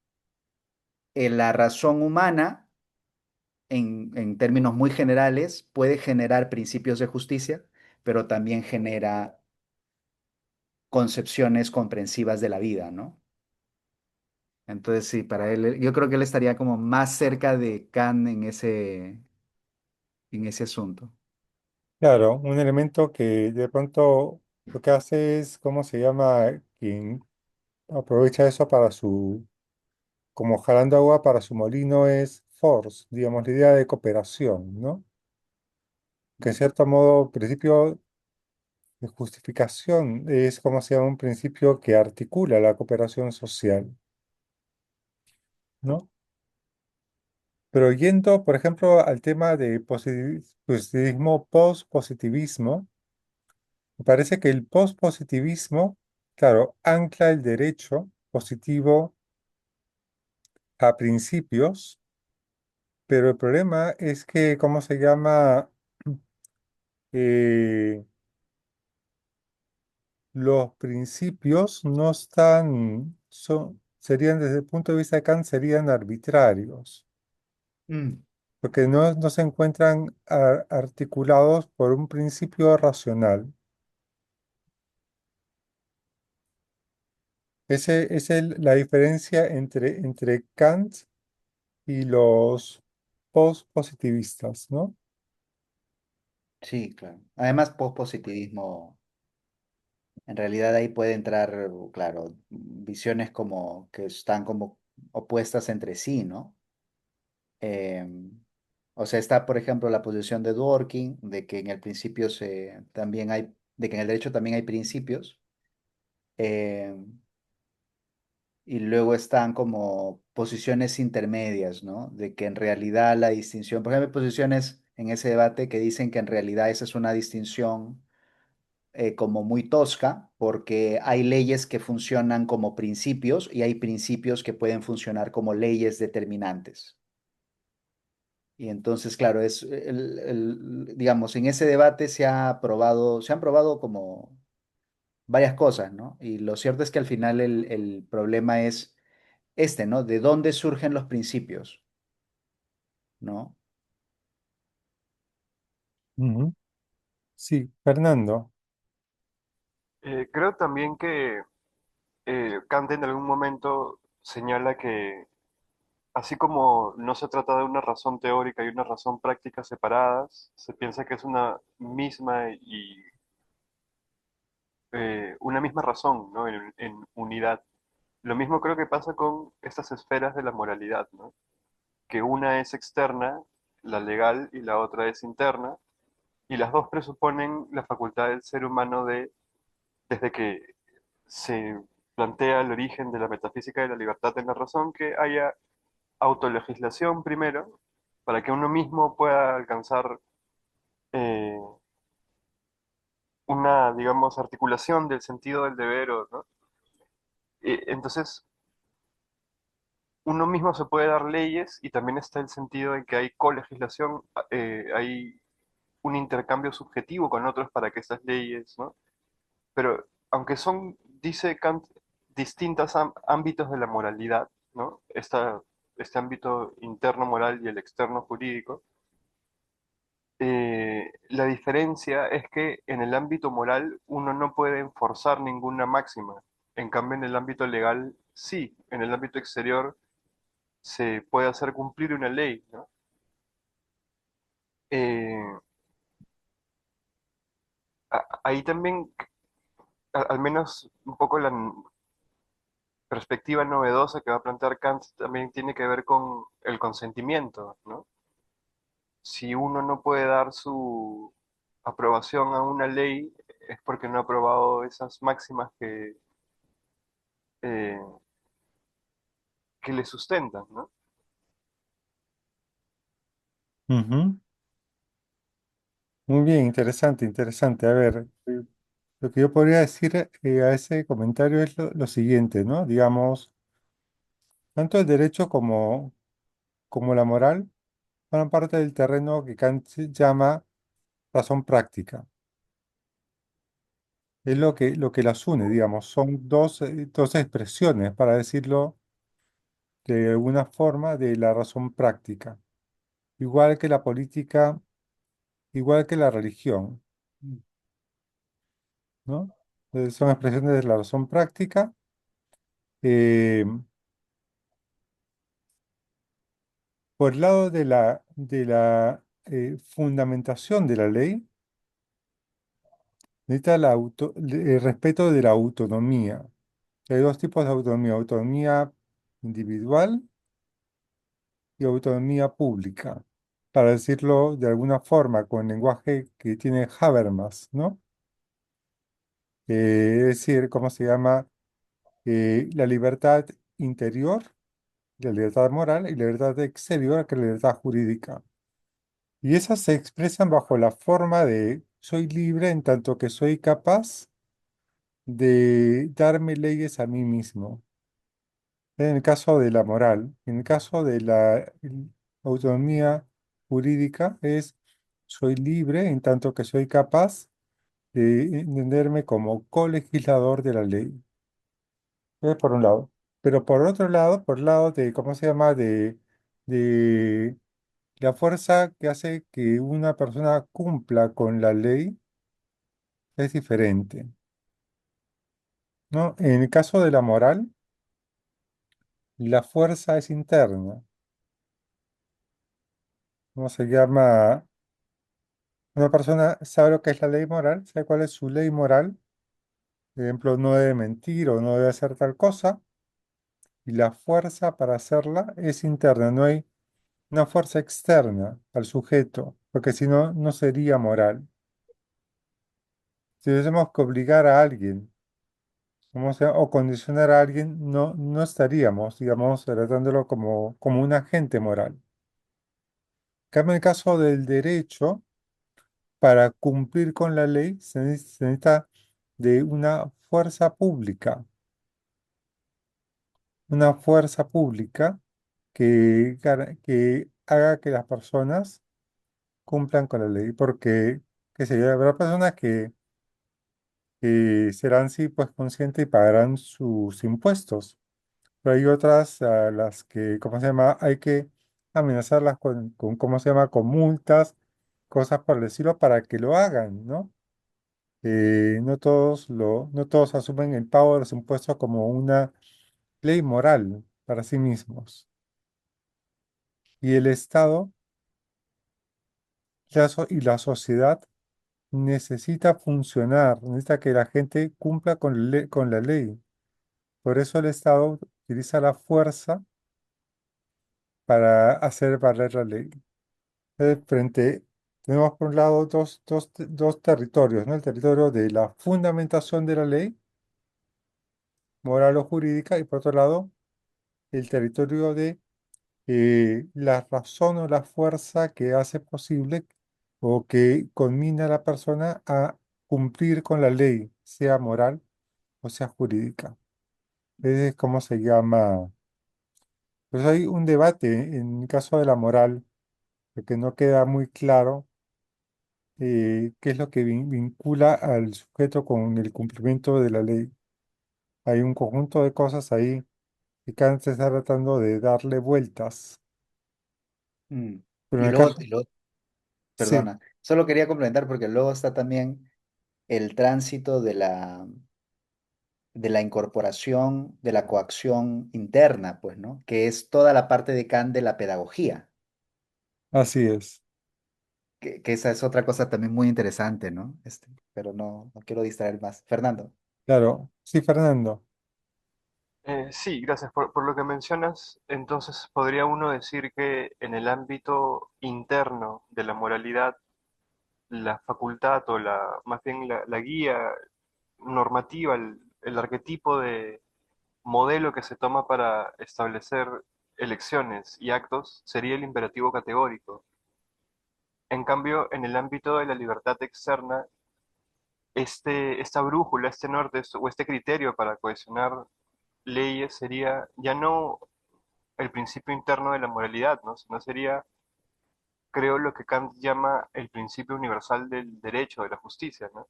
la razón humana en términos muy generales, puede generar principios de justicia, pero también genera concepciones comprensivas de la vida, ¿no? Entonces, sí, para él, yo creo que él estaría como más cerca de Kant en ese asunto. claro, un elemento que de pronto lo que hace es, ¿cómo se llama? Quien aprovecha eso para como jalando agua para su molino es force, digamos, la idea de cooperación, ¿no? Que en cierto modo, principio de justificación es como se llama un principio que articula la cooperación social, ¿no? Pero yendo, por ejemplo, al tema de positivismo, pospositivismo, me parece que el pospositivismo, claro, ancla el derecho positivo a principios, Pero el problema es que, ¿cómo se llama? Eh, los principios no están, serían desde el punto de vista de Kant, serían arbitrarios, Mm, porque no se encuentran articulados por un principio racional. Esa es la diferencia entre Kant y los post-positivistas, ¿no? sí, claro. Además, pospositivismo, en realidad ahí puede entrar, claro, visiones como que están como opuestas entre sí, ¿no? Em, o sea, está, por ejemplo, la posición de Dworkin, de que en el principio también hay, de que en el derecho también hay principios. em, y luego están como posiciones intermedias, ¿no? De que en realidad la distinción, por ejemplo, hay posiciones en ese debate que dicen que en realidad esa es una distinción como muy tosca, porque hay leyes que funcionan como principios y hay principios que pueden funcionar como leyes determinantes. Y entonces, claro, digamos, en ese debate se han probado como varias cosas, ¿no? Y lo cierto es que al final el problema es ¿no? ¿De dónde surgen los principios? ¿No? Ujú. Sí, Fernando. Creo también que Kant en algún momento señala que así como no se trata de una razón teórica y una razón práctica separadas, se piensa que es una misma razón, ¿no? En unidad. Lo mismo creo que pasa con estas esferas de la moralidad, ¿no? Que una es externa, la legal, y la otra es interna, y las dos presuponen la facultad del ser humano desde que se plantea el origen de la metafísica de la libertad en la razón, que haya autolegislación primero, para que uno mismo pueda alcanzar eh, una, digamos, articulación del sentido del deber, ¿no? Entonces, uno mismo se puede dar leyes y también está el sentido en que hay colegislación, hay un intercambio subjetivo con otros para que estas leyes, ¿no? Pero aunque son, dice Kant, distintos ámbitos de la moralidad, ¿no? Este ámbito interno moral y el externo jurídico, la diferencia es que en el ámbito moral uno no puede enforzar ninguna máxima. En cambio, en el ámbito legal, sí. En el ámbito exterior se puede hacer cumplir una ley, ¿no? Eh, Ahí también, al menos un poco la perspectiva novedosa que va a plantear Kant también tiene que ver con el consentimiento, ¿no? Si uno no puede dar su aprobación a una ley, es porque no ha aprobado esas máximas eh, que le sustentan, ¿no? Ujú. Muy bien, interesante, interesante. A ver, lo que yo podría decir a ese comentario es lo siguiente, ¿no? Digamos, tanto el derecho como la moral forman parte del terreno que Kant llama razón práctica. Es lo que las une, digamos, son dos expresiones, para decirlo de alguna forma, de la razón práctica. Igual que la política, igual que la religión, ¿no? Son expresiones de la razón práctica. Eh, por el lado de la fundamentación de la ley, necesita el respeto de la autonomía. Hay dos tipos de autonomía, autonomía individual y autonomía pública, para decirlo de alguna forma, con lenguaje que tiene Habermas, ¿no? Es decir, ¿cómo se llama? La libertad interior, la libertad moral y la libertad exterior, que es la libertad jurídica. Y esas se expresan bajo la forma de soy libre en tanto que soy capaz de darme leyes a mí mismo. En el caso de la moral, en el caso de autonomía jurídica es soy libre en tanto que soy capaz de entenderme como colegislador de la ley. Por un lado. Pero por otro lado, por el lado de, ¿cómo se llama? De la fuerza que hace que una persona cumpla con la ley es diferente, ¿no? En el caso de la moral, la fuerza es interna. ¿Cómo se llama? Una persona sabe lo que es la ley moral, sabe cuál es su ley moral. Por ejemplo, no debe mentir o no debe hacer tal cosa. Y la fuerza para hacerla es interna. No hay una fuerza externa al sujeto, porque si no, no sería moral. Si tuviésemos que obligar a alguien, o condicionar a alguien, no estaríamos, digamos, tratándolo como un agente moral. En cambio, en el caso del derecho, para cumplir con la ley se necesita de una fuerza pública que haga que las personas cumplan con la ley, porque, qué sé yo, habrá personas que serán sí pues conscientes y pagarán sus impuestos, pero hay otras a las que, ¿cómo se llama? Hay que amenazarlas ¿cómo se llama? Con multas, cosas por el estilo para que lo hagan, ¿no? No todos asumen el pago de los impuestos como una ley moral para sí mismos. Y el Estado y la sociedad necesita funcionar, necesita que la gente cumpla con la ley. Por eso el Estado utiliza la fuerza para hacer valer la ley. Tenemos por un lado dos territorios, ¿no? El territorio de la fundamentación de la ley, moral o jurídica, y por otro lado, el territorio de la razón o la fuerza que hace posible o que conmina a la persona a cumplir con la ley, sea moral o sea jurídica. Ese es como se llama. Pues hay un debate en el caso de la moral, porque no queda muy claro qué es lo que vincula al sujeto con el cumplimiento de la ley. Hay un conjunto de cosas ahí que cada se está tratando de darle vueltas. Mm. Pero en Y el luego, caso, sí, perdona, solo quería complementar porque luego está también el tránsito de la incorporación, de la coacción interna, pues, ¿no? Que es toda la parte de Kant de la pedagogía, así es. que esa es otra cosa también muy interesante, ¿no? Pero no quiero distraer más. Fernando. Claro, sí, Fernando. Sí, gracias por lo que mencionas. Entonces, podría uno decir que en el ámbito interno de la moralidad, la facultad o más bien la guía normativa, el arquetipo de modelo que se toma para establecer elecciones y actos sería el imperativo categórico. En cambio, en el ámbito de la libertad externa, esta brújula, este norte o este criterio para cohesionar leyes sería ya no el principio interno de la moralidad, ¿no? Sino sería, creo, lo que Kant llama el principio universal del derecho, de la justicia, ¿no?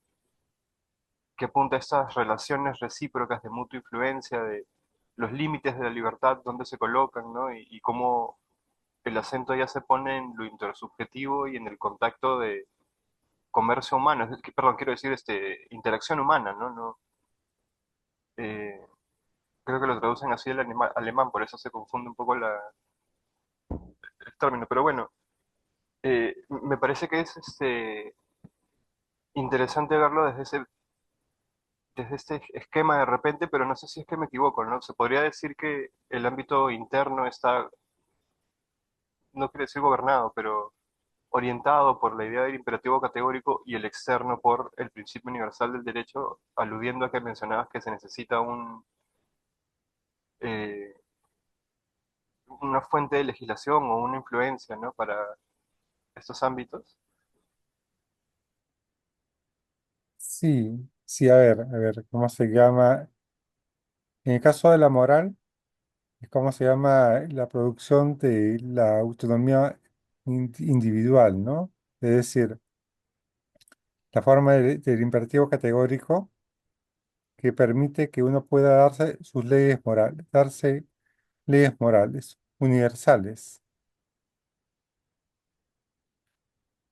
Que apunta a estas relaciones recíprocas de mutua influencia, de los límites de la libertad, dónde se colocan, ¿no? Y cómo el acento ya se pone en lo intersubjetivo y en el contacto de comercio humano, perdón, quiero decir, interacción humana, ¿no? No eh, creo que lo traducen así el alemán, por eso se confunde un poco el término, pero bueno, me parece que es interesante verlo desde este esquema de repente, pero no sé si es que me equivoco, ¿no? Se podría decir que el ámbito interno está, no quiero decir gobernado, pero orientado por la idea del imperativo categórico y el externo por el principio universal del derecho, aludiendo a que mencionabas que se necesita eh, una fuente de legislación o una influencia, ¿no? Para estos ámbitos. Sí, sí, a ver, ¿cómo se llama? En el caso de la moral. es como se llama la producción de la autonomía individual, ¿no? Es decir, la forma del imperativo categórico que permite que uno pueda darse sus leyes morales, darse leyes morales universales.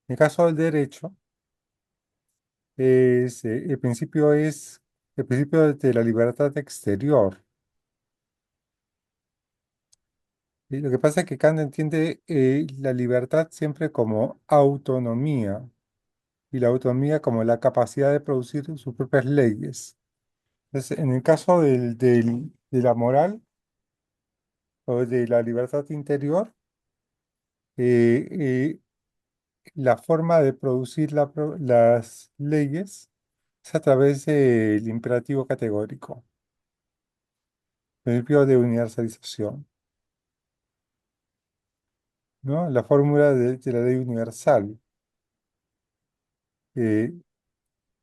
En el caso del derecho, es el principio de la libertad exterior. Y lo que pasa es que Kant entiende la libertad siempre como autonomía y la autonomía como la capacidad de producir sus propias leyes. Entonces, en el caso de la moral o de la libertad interior, eh, eh, la forma de producir las leyes es a través del imperativo categórico, principio de universalización, ¿no? La fórmula de la ley universal. Eh,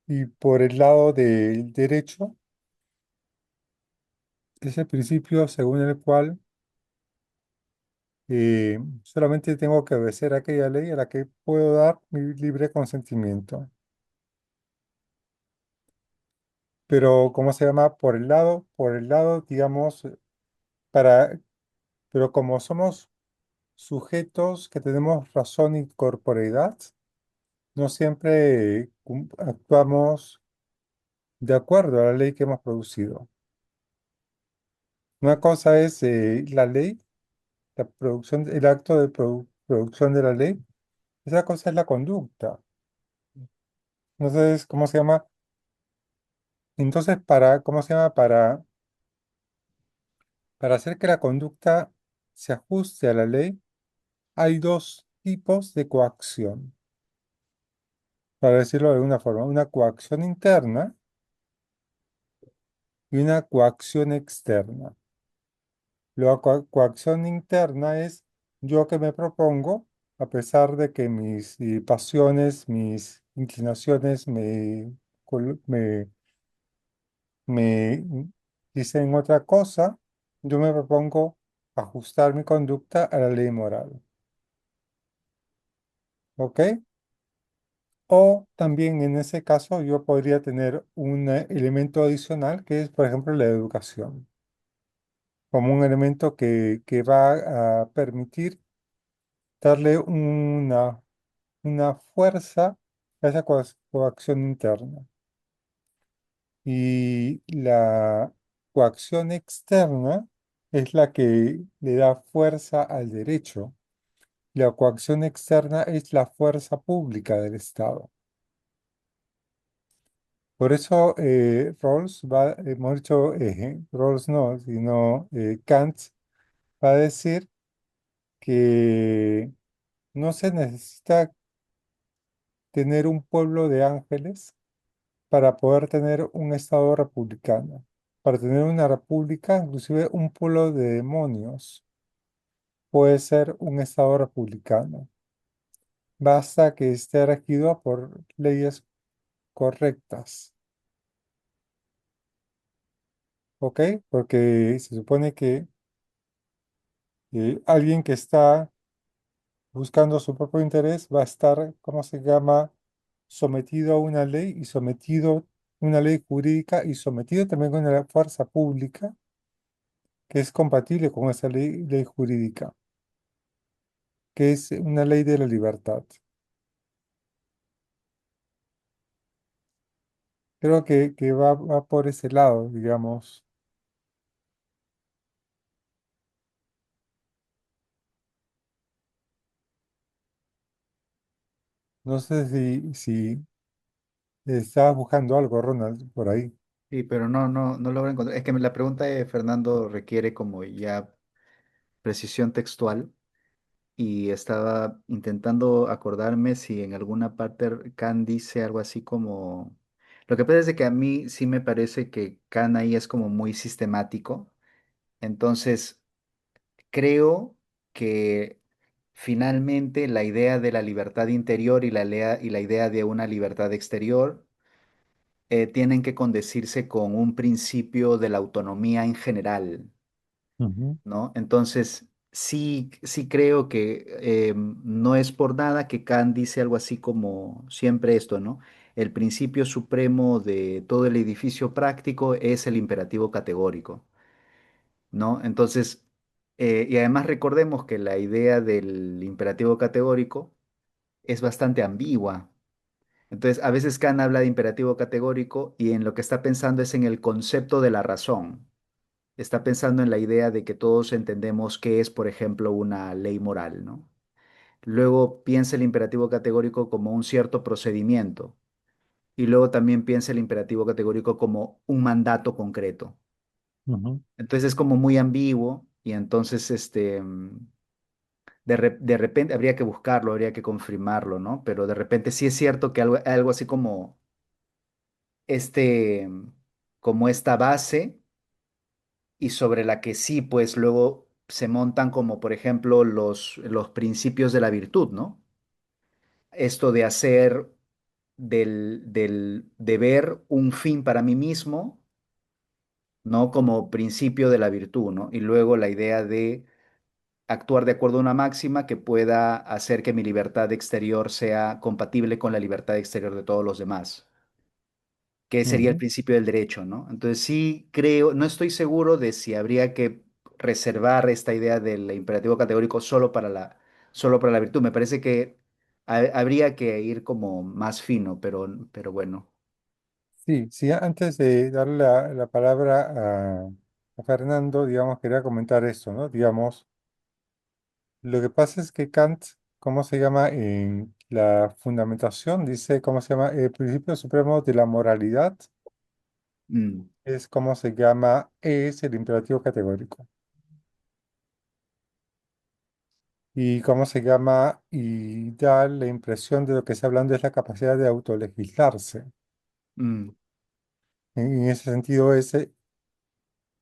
y por el lado del derecho, es el principio según el cual solamente tengo que obedecer a aquella ley a la que puedo dar mi libre consentimiento. Pero, ¿cómo se llama? Por el lado, digamos, para, pero como somos sujetos que tenemos razón y corporeidad, no siempre actuamos de acuerdo a la ley que hemos producido. Una cosa es la ley, la producción, el acto de producción de la ley, otra cosa es la conducta. Entonces, ¿cómo se llama? Entonces, ¿cómo se llama? Para hacer que la conducta se ajuste a la ley, hay dos tipos de coacción, para decirlo de alguna forma, una coacción interna y una coacción externa. La coacción interna es yo que me propongo, a pesar de que mis pasiones, mis inclinaciones me dicen otra cosa, yo me propongo ajustar mi conducta a la ley moral. ¿Ok? O también en ese caso yo podría tener un elemento adicional que es, por ejemplo, la educación, como un elemento que va a permitir darle una fuerza a esa coacción interna. Y la coacción externa es la que le da fuerza al derecho. La coacción externa es la fuerza pública del Estado. Por eso Rawls hemos dicho, Rawls no, sino Kant va a decir que no se necesita tener un pueblo de ángeles para poder tener un Estado republicano. Para tener una república, inclusive un pueblo de demonios puede ser un Estado republicano. Basta que esté regido por leyes correctas, ¿ok? Porque se supone que alguien que está buscando su propio interés va a estar, ¿cómo se llama? Sometido a una ley y sometido a una ley jurídica y sometido también a una fuerza pública que es compatible con esa ley jurídica, que es una ley de la libertad. Creo que va por ese lado, digamos. No sé si estabas buscando algo, Ronald, por ahí. Sí, pero no logro encontrar. Es que la pregunta de Fernando requiere como ya precisión textual y estaba intentando acordarme si en alguna parte Kant dice algo así como... Lo que pasa es de que a mí sí me parece que Kant ahí es como muy sistemático. Entonces, creo que finalmente la idea de la libertad interior y la idea de una libertad exterior tienen que condecirse con un principio de la autonomía en general. ujú, ¿no? Entonces, sí creo que no es por nada que Kant dice algo así como siempre esto, ¿no? El principio supremo de todo el edificio práctico es el imperativo categórico, ¿no? Entonces, y además recordemos que la idea del imperativo categórico es bastante ambigua. Entonces, a veces Kant habla de imperativo categórico y en lo que está pensando es en el concepto de la razón. Está pensando en la idea de que todos entendemos qué es, por ejemplo, una ley moral, ¿no? Luego piensa el imperativo categórico como un cierto procedimiento y luego también piensa el imperativo categórico como un mandato concreto. ujú. Entonces es como muy ambiguo y entonces de repente habría que buscarlo, habría que confirmarlo, ¿no? Pero de repente sí es cierto que algo así como este, como esta base y sobre la que sí, pues luego se montan como, por ejemplo, los principios de la virtud, ¿no? Esto de hacer del deber un fin para mí mismo, ¿no? Como principio de la virtud, ¿no? Y luego la idea de actuar de acuerdo a una máxima que pueda hacer que mi libertad exterior sea compatible con la libertad exterior de todos los demás, que sería el Ujú. principio del derecho, ¿no? Entonces sí creo, no estoy seguro de si habría que reservar esta idea del imperativo categórico solo para la virtud. Me parece que habría que ir como más fino, pero bueno. Sí, sí, antes de darle la palabra a Fernando, digamos, quería comentar eso, ¿no? Digamos, lo que pasa es que Kant, ¿cómo se llama? En la fundamentación, dice, ¿cómo se llama? El principio supremo de la moralidad Mm, es, ¿cómo se llama? Es el imperativo categórico. Y cómo se llama, y da la impresión de lo que está hablando es la capacidad de autolegislarse. mm, En ese sentido,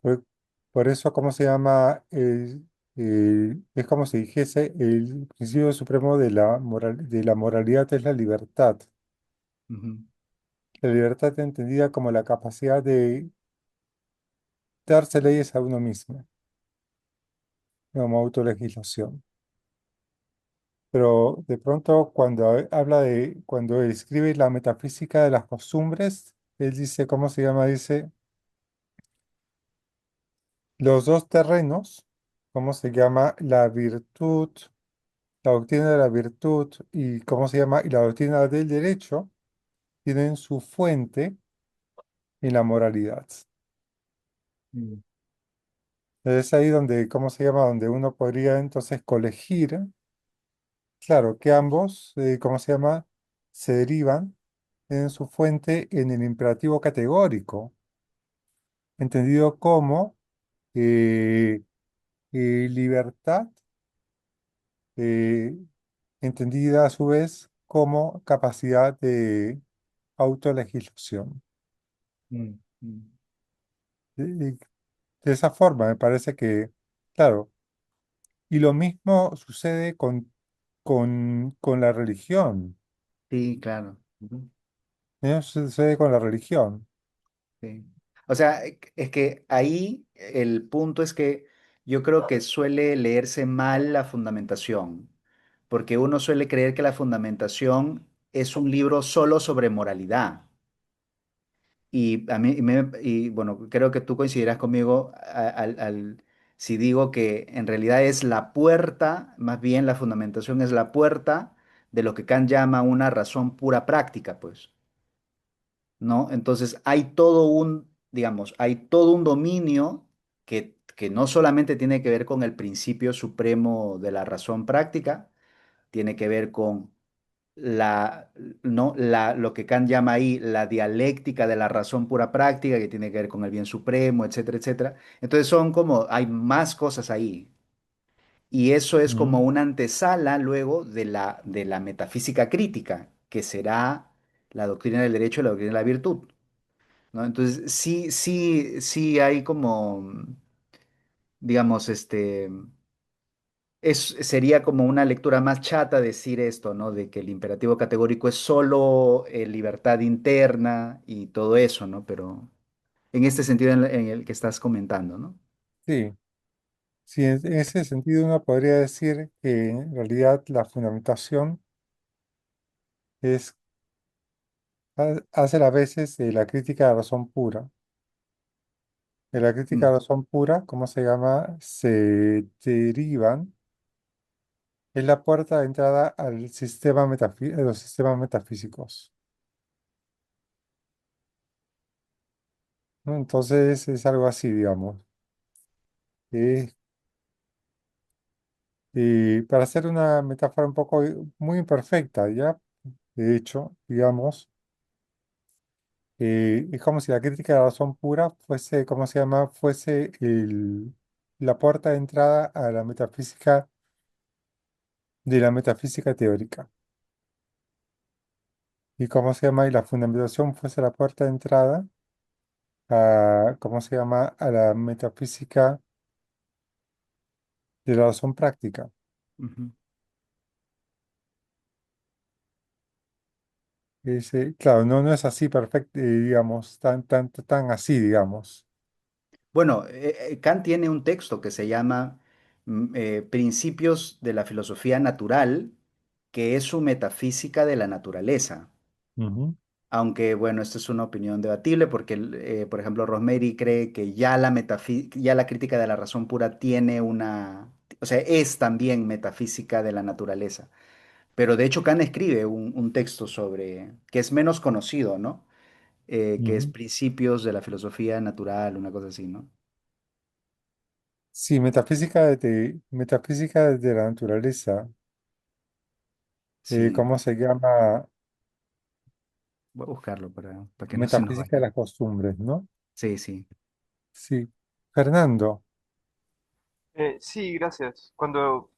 por, por eso, ¿cómo se llama? Es como si dijese el principio supremo de de la moralidad es la libertad. ujú, La libertad entendida como la capacidad de darse leyes a uno mismo, como autolegislación. Pero de pronto, habla cuando escribe la metafísica de las costumbres, él dice, ¿cómo se llama? Dice, los dos terrenos, ¿cómo se llama? La virtud, la doctrina de la virtud y, ¿cómo se llama? Y la doctrina del derecho tienen su fuente en la moralidad. mm, Es ahí donde, ¿cómo se llama? Donde uno podría entonces colegir, claro, que ambos, ¿cómo se llama? Se derivan en su fuente en el imperativo categórico, entendido como eh, libertad, eh, entendida a su vez como capacidad de autolegislación. mm, mm. De esa forma, me parece que, claro, y lo mismo sucede con la religión. Sí, claro. Ujú, Eso sucede con la religión. sí. O sea, es que ahí el punto es que yo creo que suele leerse mal la fundamentación, porque uno suele creer que la fundamentación es un libro solo sobre moralidad. Y a mí, y bueno, creo que tú coincidirás conmigo si digo que en realidad es la puerta, más bien la fundamentación es la puerta de lo que Kant llama una razón pura práctica, pues, ¿no? Entonces hay todo digamos, hay todo un dominio que no solamente tiene que ver con el principio supremo de la razón práctica, tiene que ver con la, ¿no? Lo que Kant llama ahí la dialéctica de la razón pura práctica, que tiene que ver con el bien supremo, etcétera, etcétera. Entonces son como, hay más cosas ahí. Y eso es como Mm. una antesala luego de la metafísica crítica, que será la doctrina del derecho y la doctrina de la virtud, ¿no? Entonces sí hay como, digamos, sería como una lectura más chata decir esto, ¿no? De que el imperativo categórico es solo libertad interna y todo eso, ¿no? Pero en este sentido en el que estás comentando, ¿no? Sí, Sí, en ese sentido uno podría decir que en realidad la fundamentación es, hace a veces la crítica de la razón pura. De la crítica de Mm, la razón pura, ¿cómo se llama? Se derivan, es la puerta de entrada al sistema a los sistemas metafísicos, ¿no? Entonces es algo así, digamos. Eh, y para hacer una metáfora un poco muy imperfecta, ¿ya? De hecho, digamos, es como si la crítica de la razón pura fuese, ¿cómo se llama? Fuese la puerta de entrada a la metafísica de la metafísica teórica. ¿Y cómo se llama? Y la fundamentación fuese la puerta de entrada a, ¿cómo se llama? A la metafísica de la razón práctica. ujú. Claro, no es así perfecto, digamos, tan así, digamos. Bueno, Kant tiene un texto que se llama Principios de la Filosofía Natural, que es su metafísica de la naturaleza. Ujú, Aunque, bueno, esto es una opinión debatible porque, por ejemplo, Rosemary cree que ya la crítica de la razón pura tiene una, o sea, es también metafísica de la naturaleza. Pero de hecho, Kant escribe un texto sobre, que es menos conocido, ¿no? Que es ujú. Principios de la Filosofía Natural, una cosa así, ¿no? Sí, metafísica de la naturaleza. Sí, ¿Cómo se llama? voy a buscarlo para que no se nos Metafísica de vaya. las costumbres, ¿no? Sí, sí. Sí. Fernando. Sí, gracias. Cuando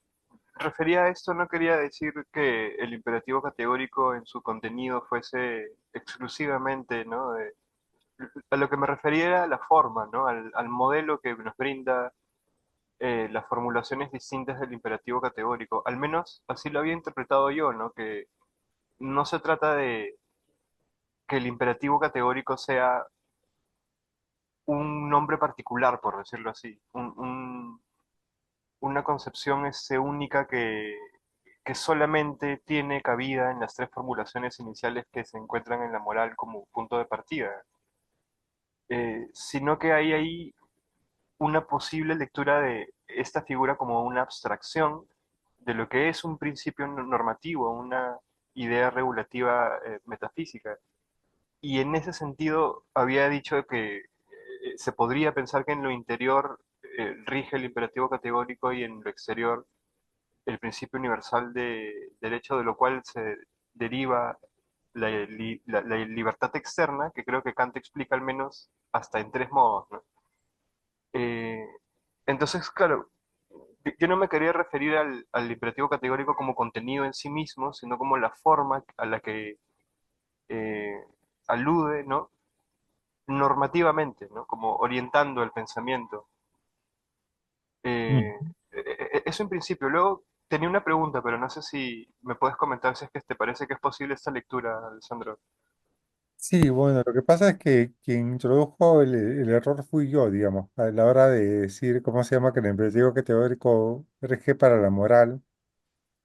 refería a esto, no quería decir que el imperativo categórico en su contenido fuese exclusivamente, ¿no? A lo que me refería era a la forma, ¿no? Al modelo que nos brinda las formulaciones distintas del imperativo categórico. Al menos así lo había interpretado yo, ¿no? Que no se trata de que el imperativo categórico sea un nombre particular, por decirlo así, una concepción única que solamente tiene cabida en las tres formulaciones iniciales que se encuentran en la moral como punto de partida, sino que hay ahí una posible lectura de esta figura como una abstracción de lo que es un principio normativo, una idea regulativa metafísica. Y en ese sentido había dicho que se podría pensar que en lo interior rige el imperativo categórico y en lo exterior el principio universal de derecho, de lo cual se deriva la libertad externa, que creo que Kant explica al menos hasta en tres modos, ¿no? Eh, entonces, claro, yo no me quería referir al imperativo categórico como contenido en sí mismo, sino como la forma a la que eh, alude, ¿no? Normativamente, ¿no? Como orientando el pensamiento. Eh, Eso en principio. Luego tenía una pregunta, pero no sé si me puedes comentar si es que te parece que es posible esta lectura, Alessandro. Sí, bueno, lo que pasa es que quien introdujo el error fui yo, digamos, a la hora de decir cómo se llama que el imperativo categórico rige para la moral,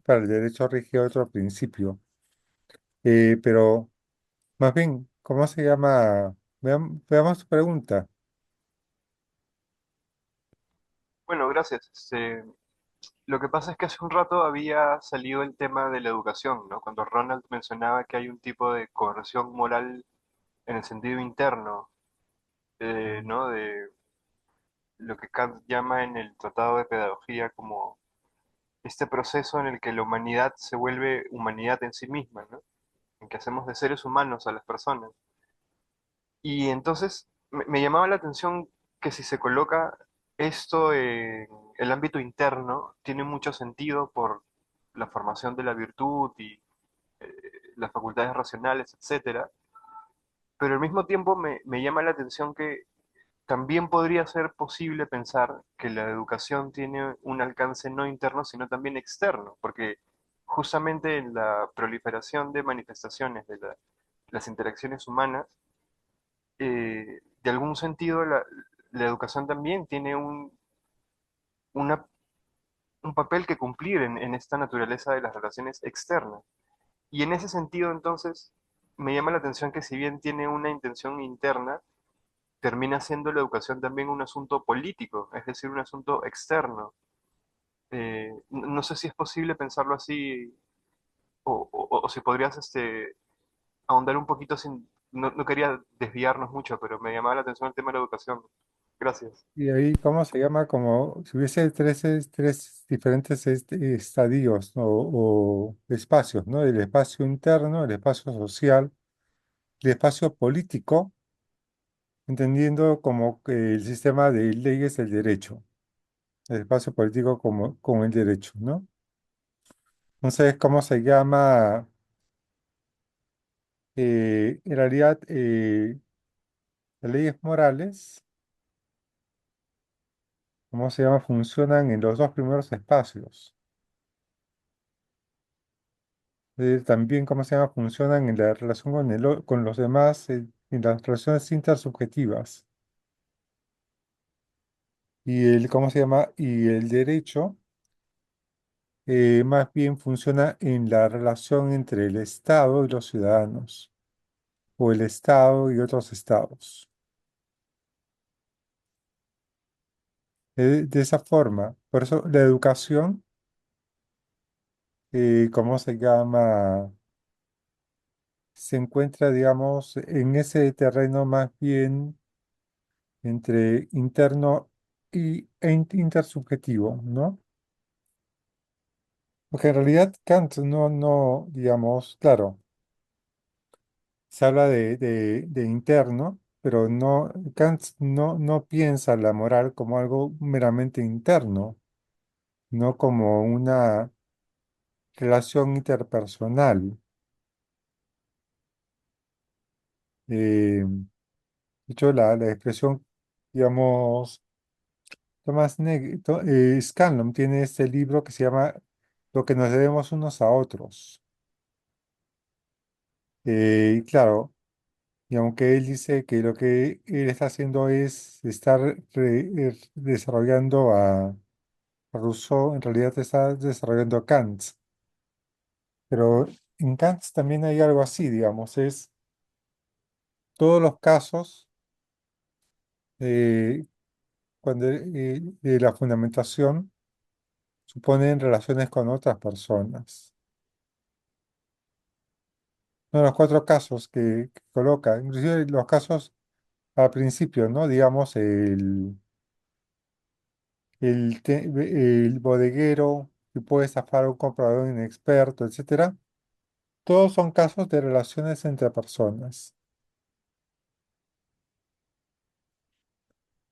para el derecho rige otro principio. Pero más bien, ¿cómo se llama? Veamos tu pregunta. Bueno, gracias. Lo que pasa es que hace un rato había salido el tema de la educación, ¿no? Cuando Ronald mencionaba que hay un tipo de coerción moral en el sentido interno, ¿no? De lo que Kant llama en el Tratado de Pedagogía como este proceso en el que la humanidad se vuelve humanidad en sí misma, ¿no? En que hacemos de seres humanos a las personas. Y entonces me llamaba la atención que si se coloca esto en el ámbito interno, tiene mucho sentido por la formación de la virtud y eh, las facultades racionales, etcétera, pero al mismo tiempo me llama la atención que también podría ser posible pensar que la educación tiene un alcance no interno, sino también externo, porque justamente en la proliferación de manifestaciones de las interacciones humanas, de algún sentido la educación también tiene una, un papel que cumplir en esta naturaleza de las relaciones externas. Y en ese sentido, entonces, me llama la atención que si bien tiene una intención interna, termina siendo la educación también un asunto político, es decir, un asunto externo. No sé si es posible pensarlo así o si podrías ahondar un poquito sin... No quería desviarnos mucho, pero me llamaba la atención el tema de la educación. Gracias. Y ahí, ¿cómo se llama? Como si hubiese tres diferentes estadios, ¿no? O espacios, ¿no? El espacio interno, el espacio social, el espacio político, entendiendo como que el sistema de leyes del derecho, el espacio político como el derecho, ¿no? Entonces, ¿cómo se llama? En realidad, las leyes morales, ¿cómo se llama? Funcionan en los dos primeros espacios. También, ¿cómo se llama? Funcionan en la relación con los demás, en las relaciones intersubjetivas. ¿Cómo se llama? Y el derecho más bien funciona en la relación entre el Estado y los ciudadanos, o el Estado y otros estados. De esa forma, por eso la educación, ¿cómo se llama? Se encuentra, digamos, en ese terreno más bien entre interno e intersubjetivo, ¿no? Porque en realidad Kant no, digamos, claro, se habla de interno, pero Kant no piensa la moral como algo meramente interno, no como una relación interpersonal. De hecho, la expresión, digamos, Scanlon tiene este libro que se llama Lo que nos debemos unos a otros. Y claro, y aunque él dice que lo que él está haciendo es estar desarrollando a Rousseau, en realidad está desarrollando a Kant. Pero en Kant también hay algo así, digamos, es todos los casos eh, cuando de la fundamentación suponen relaciones con otras personas. No, los cuatro casos que coloca, inclusive los casos al principio, ¿no? Digamos, el bodeguero que puede estafar a un comprador inexperto, etcétera. Todos son casos de relaciones entre personas.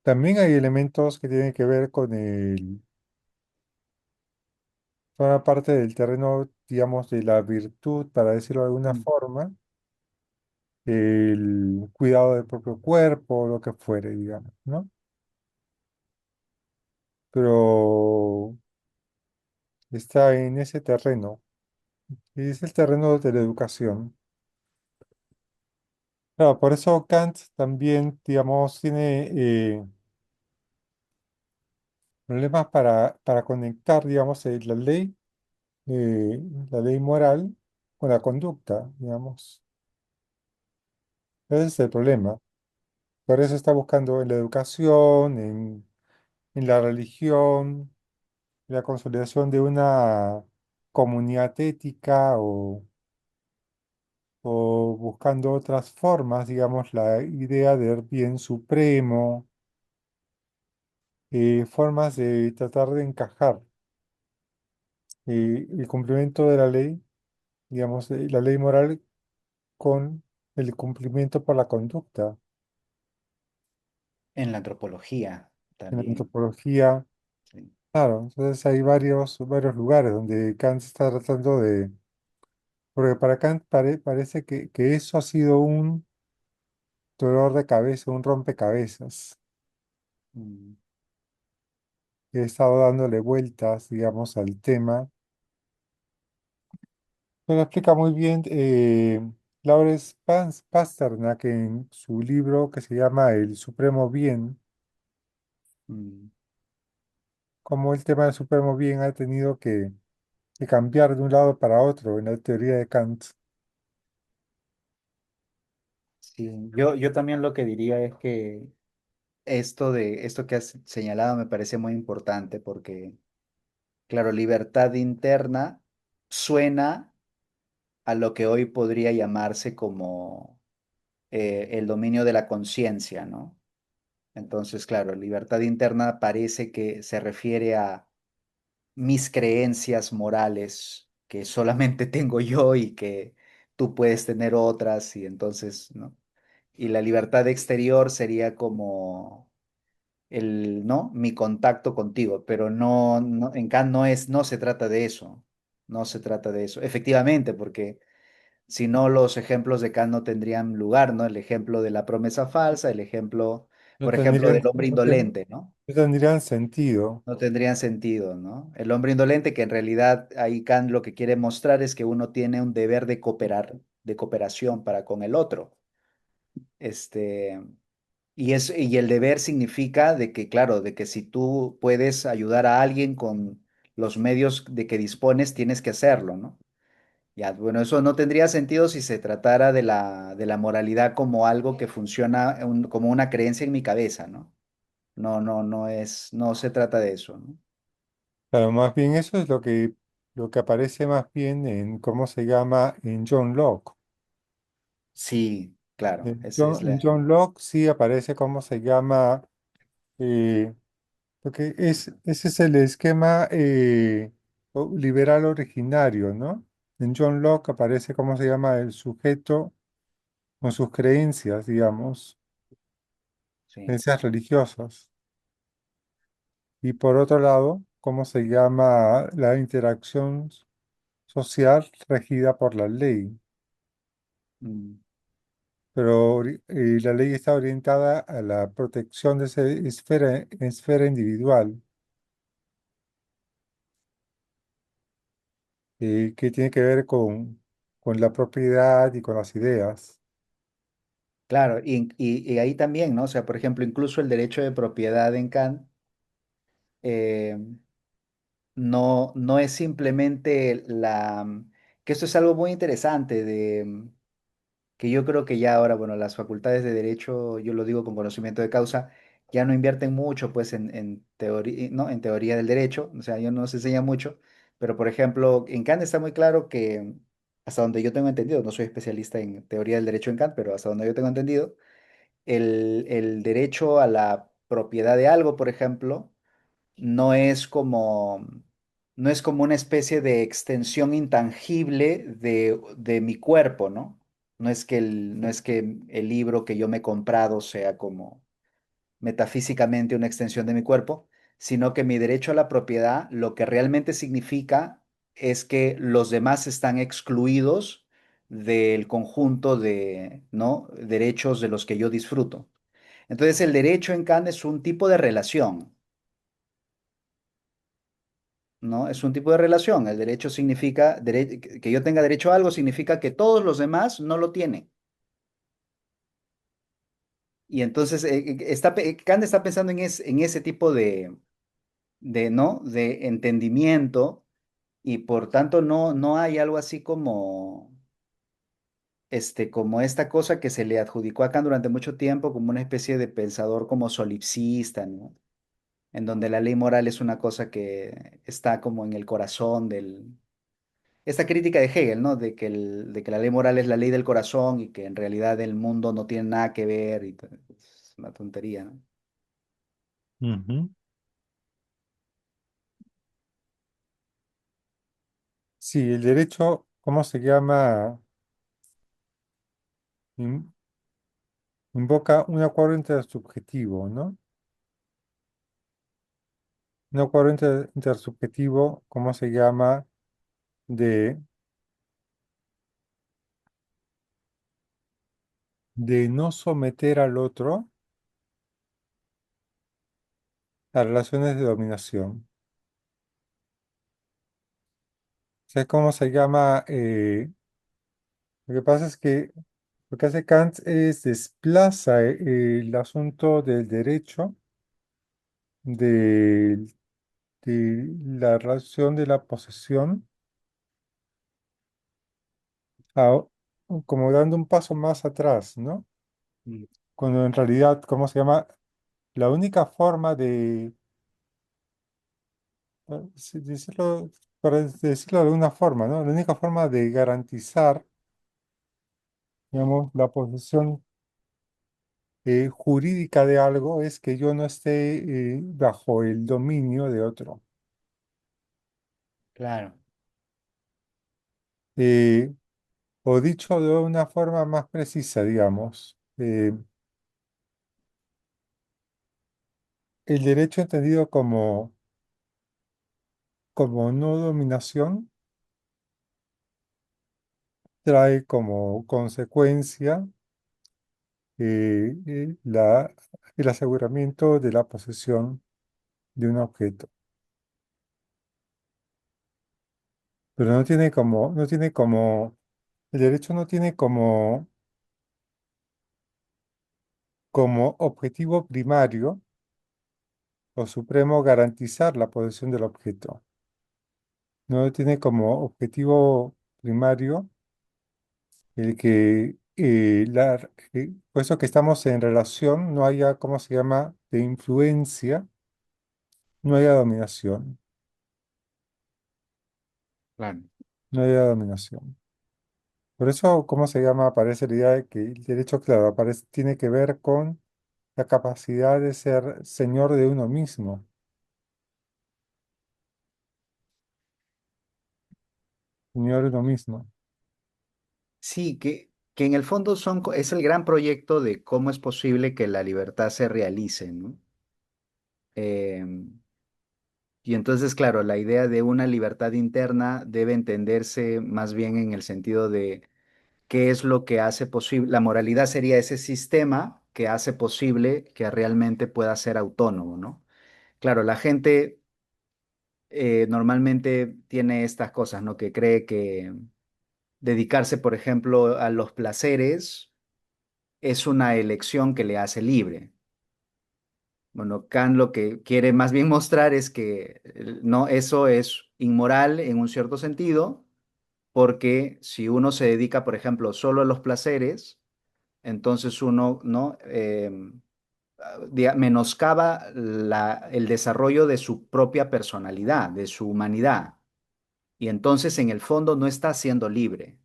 También hay elementos que tienen que ver forma parte del terreno, digamos, de la virtud, para decirlo de alguna Mm. forma, el cuidado del propio cuerpo, lo que fuere, digamos, ¿no? Pero está en ese terreno, y es el terreno de la educación. Claro, por eso Kant también, digamos, tiene problemas para conectar, digamos, eh, la ley moral con la conducta, digamos. Ese es el problema. Por eso está buscando en la educación, en la religión, la consolidación de una comunidad ética o buscando otras formas, digamos, la idea del bien supremo, formas de tratar de encajar el cumplimiento de la ley, digamos, la ley moral con el cumplimiento por la conducta. En la antropología En la también. antropología, Sí. claro, entonces hay varios lugares donde Kant está tratando porque para Kant parece que eso ha sido un dolor de cabeza, un rompecabezas, Mm. que he estado dándole vueltas, digamos, al tema. Lo explica muy bien Lawrence Pasternak en su libro que se llama El Supremo Bien. Mm. cómo el tema del supremo bien ha tenido que cambiar de un lado para otro en la teoría de Kant. Sí, yo también lo que diría es que esto que has señalado me parece muy importante porque, claro, libertad interna suena a lo que hoy podría llamarse como el dominio de la conciencia, ¿no? Entonces, claro, libertad interna parece que se refiere a mis creencias morales que solamente tengo yo y que tú puedes tener otras y entonces, ¿no? Y la libertad exterior sería como ¿no? Mi contacto contigo, pero en Kant no se trata de eso, no se trata de eso. Efectivamente, porque si no, los ejemplos de Kant no tendrían lugar, ¿no? El ejemplo de la promesa falsa, el ejemplo, No por ejemplo, tendrían, del hombre indolente, ¿no? no tendrían sentido. No tendrían sentido, ¿no? El hombre indolente, que en realidad ahí Kant lo que quiere mostrar es que uno tiene un deber de cooperar, de cooperación para con el otro. Este, y el deber significa de que, claro, de que si tú puedes ayudar a alguien con los medios de que dispones, tienes que hacerlo, ¿no? Ya, bueno, eso no tendría sentido si se tratara de la moralidad como algo que funciona como una creencia en mi cabeza, ¿no? No se trata de eso, ¿no? Claro, más bien eso es lo que aparece más bien en, ¿cómo se llama? En John Locke. Sí, claro, ese es En la... John Locke sí aparece, ¿cómo se llama? Eh, Porque ese es el esquema liberal originario, ¿no? En John Locke aparece, ¿cómo se llama? El sujeto con sus creencias, digamos, Sí. creencias religiosas. Y por otro lado, ¿cómo se llama? La interacción social regida por la ley. Mm. Pero la ley está orientada a la protección de esa esfera individual, que tiene que ver con la propiedad y con las ideas. Claro, y ahí también, ¿no? O sea, por ejemplo, incluso el derecho de propiedad en Kant, eh, no es simplemente que esto es algo muy interesante que yo creo que ya ahora, bueno, las facultades de derecho, yo lo digo con conocimiento de causa, ya no invierten mucho, pues, en teoría, ¿no? En teoría del derecho, o sea, ya no se enseña mucho, pero, por ejemplo, en Kant está muy claro que, hasta donde yo tengo entendido, no soy especialista en teoría del derecho en Kant, pero hasta donde yo tengo entendido, el derecho a la propiedad de algo, por ejemplo, no es como, no es como una especie de extensión intangible de mi cuerpo, ¿no? No es que el libro que yo me he comprado sea como metafísicamente una extensión de mi cuerpo, sino que mi derecho a la propiedad lo que realmente significa es que los demás están excluidos del conjunto de, ¿no? derechos de los que yo disfruto. Entonces, el derecho en Kant es un tipo de relación. ¿No? Es un tipo de relación. El derecho significa, que yo tenga derecho a algo significa que todos los demás no lo tienen. Y entonces Kant está pensando en ese tipo ¿no? de entendimiento y por tanto no hay algo así como esta cosa que se le adjudicó a Kant durante mucho tiempo como una especie de pensador como solipsista, ¿no? En donde la ley moral es una cosa que está como en el corazón esta crítica de Hegel, ¿no? De que la ley moral es la ley del corazón y que en realidad el mundo no tiene nada que ver es una tontería, ¿no? Ujú. Sí, el derecho, ¿cómo se llama? In- Invoca un acuerdo intersubjetivo, ¿no? Un acuerdo intersubjetivo, ¿cómo se llama? De, de no someter al otro a relaciones de dominación. ¿Sabes cómo se llama? Lo que pasa es que lo que hace Kant es desplaza el asunto del derecho del de la relación de la posesión, a- como dando un paso más atrás, ¿no? Mm. Cuando en realidad, ¿cómo se llama? La única forma de, decirlo, para decirlo de alguna forma, ¿no? La única forma de garantizar, digamos, la posesión jurídica de algo es que yo no esté bajo el dominio de otro. Claro, Eh, o dicho de una forma más precisa, digamos, el derecho entendido como no dominación trae como consecuencia el aseguramiento de la posesión de un objeto. Pero el derecho no tiene como objetivo primario o supremo garantizar la posesión del objeto. No tiene como objetivo primario el que puesto que estamos en relación, no haya, ¿cómo se llama?, de influencia, no haya dominación, claro. no haya dominación. Por eso, ¿cómo se llama? Aparece la idea de que el derecho, claro, tiene que ver con la capacidad de ser señor de uno mismo, señor de uno mismo. Sí, que en el fondo es el gran proyecto de cómo es posible que la libertad se realice, ¿no? Em, y entonces, claro, la idea de una libertad interna debe entenderse más bien en el sentido de qué es lo que hace posible. La moralidad sería ese sistema que hace posible que realmente pueda ser autónomo, ¿no? Claro, la gente normalmente tiene estas cosas, ¿no? Que cree que dedicarse, por ejemplo, a los placeres es una elección que le hace libre. Bueno, Kant lo que quiere más bien mostrar es que no, eso es inmoral en un cierto sentido, porque si uno se dedica, por ejemplo, solo a los placeres, entonces uno no menoscaba el desarrollo de su propia personalidad, de su humanidad, y entonces en el fondo no está siendo libre.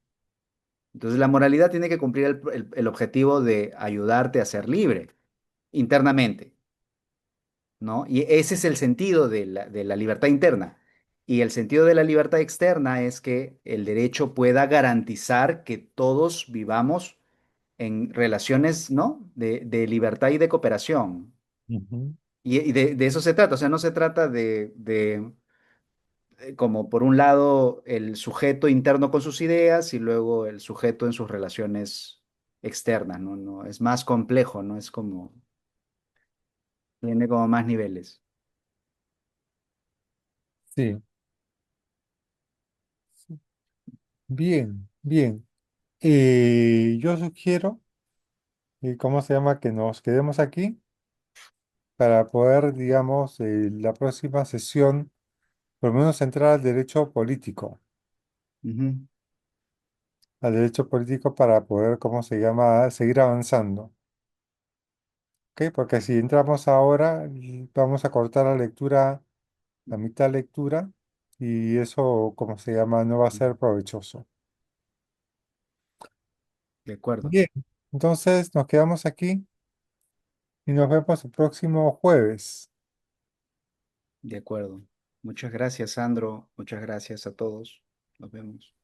Entonces la moralidad tiene que cumplir el objetivo de ayudarte a ser libre internamente, ¿no? Y ese es el sentido de la libertad interna. Y el sentido de la libertad externa es que el derecho pueda garantizar que todos vivamos en relaciones, ¿no? De libertad y de cooperación. Ujú. Y de eso se trata, o sea, no se trata como por un lado el sujeto interno con sus ideas y luego el sujeto en sus relaciones externas, ¿no? No, es más complejo, ¿no? Es como, tiene como más niveles. Sí, sí. Bien, bien. Yo sugiero, ¿cómo se llama?, que nos quedemos aquí para poder, digamos, la próxima sesión, por lo menos entrar Ujú. al derecho político para poder, ¿cómo se llama?, seguir avanzando. ¿Ok? Porque si entramos ahora, vamos a cortar la lectura, la mitad lectura, y eso, ¿cómo se llama?, no va a ser provechoso. De acuerdo, Bien, entonces nos quedamos aquí y nos vemos el próximo jueves. de acuerdo. Muchas gracias, Sandro. Muchas gracias a todos. Nos vemos.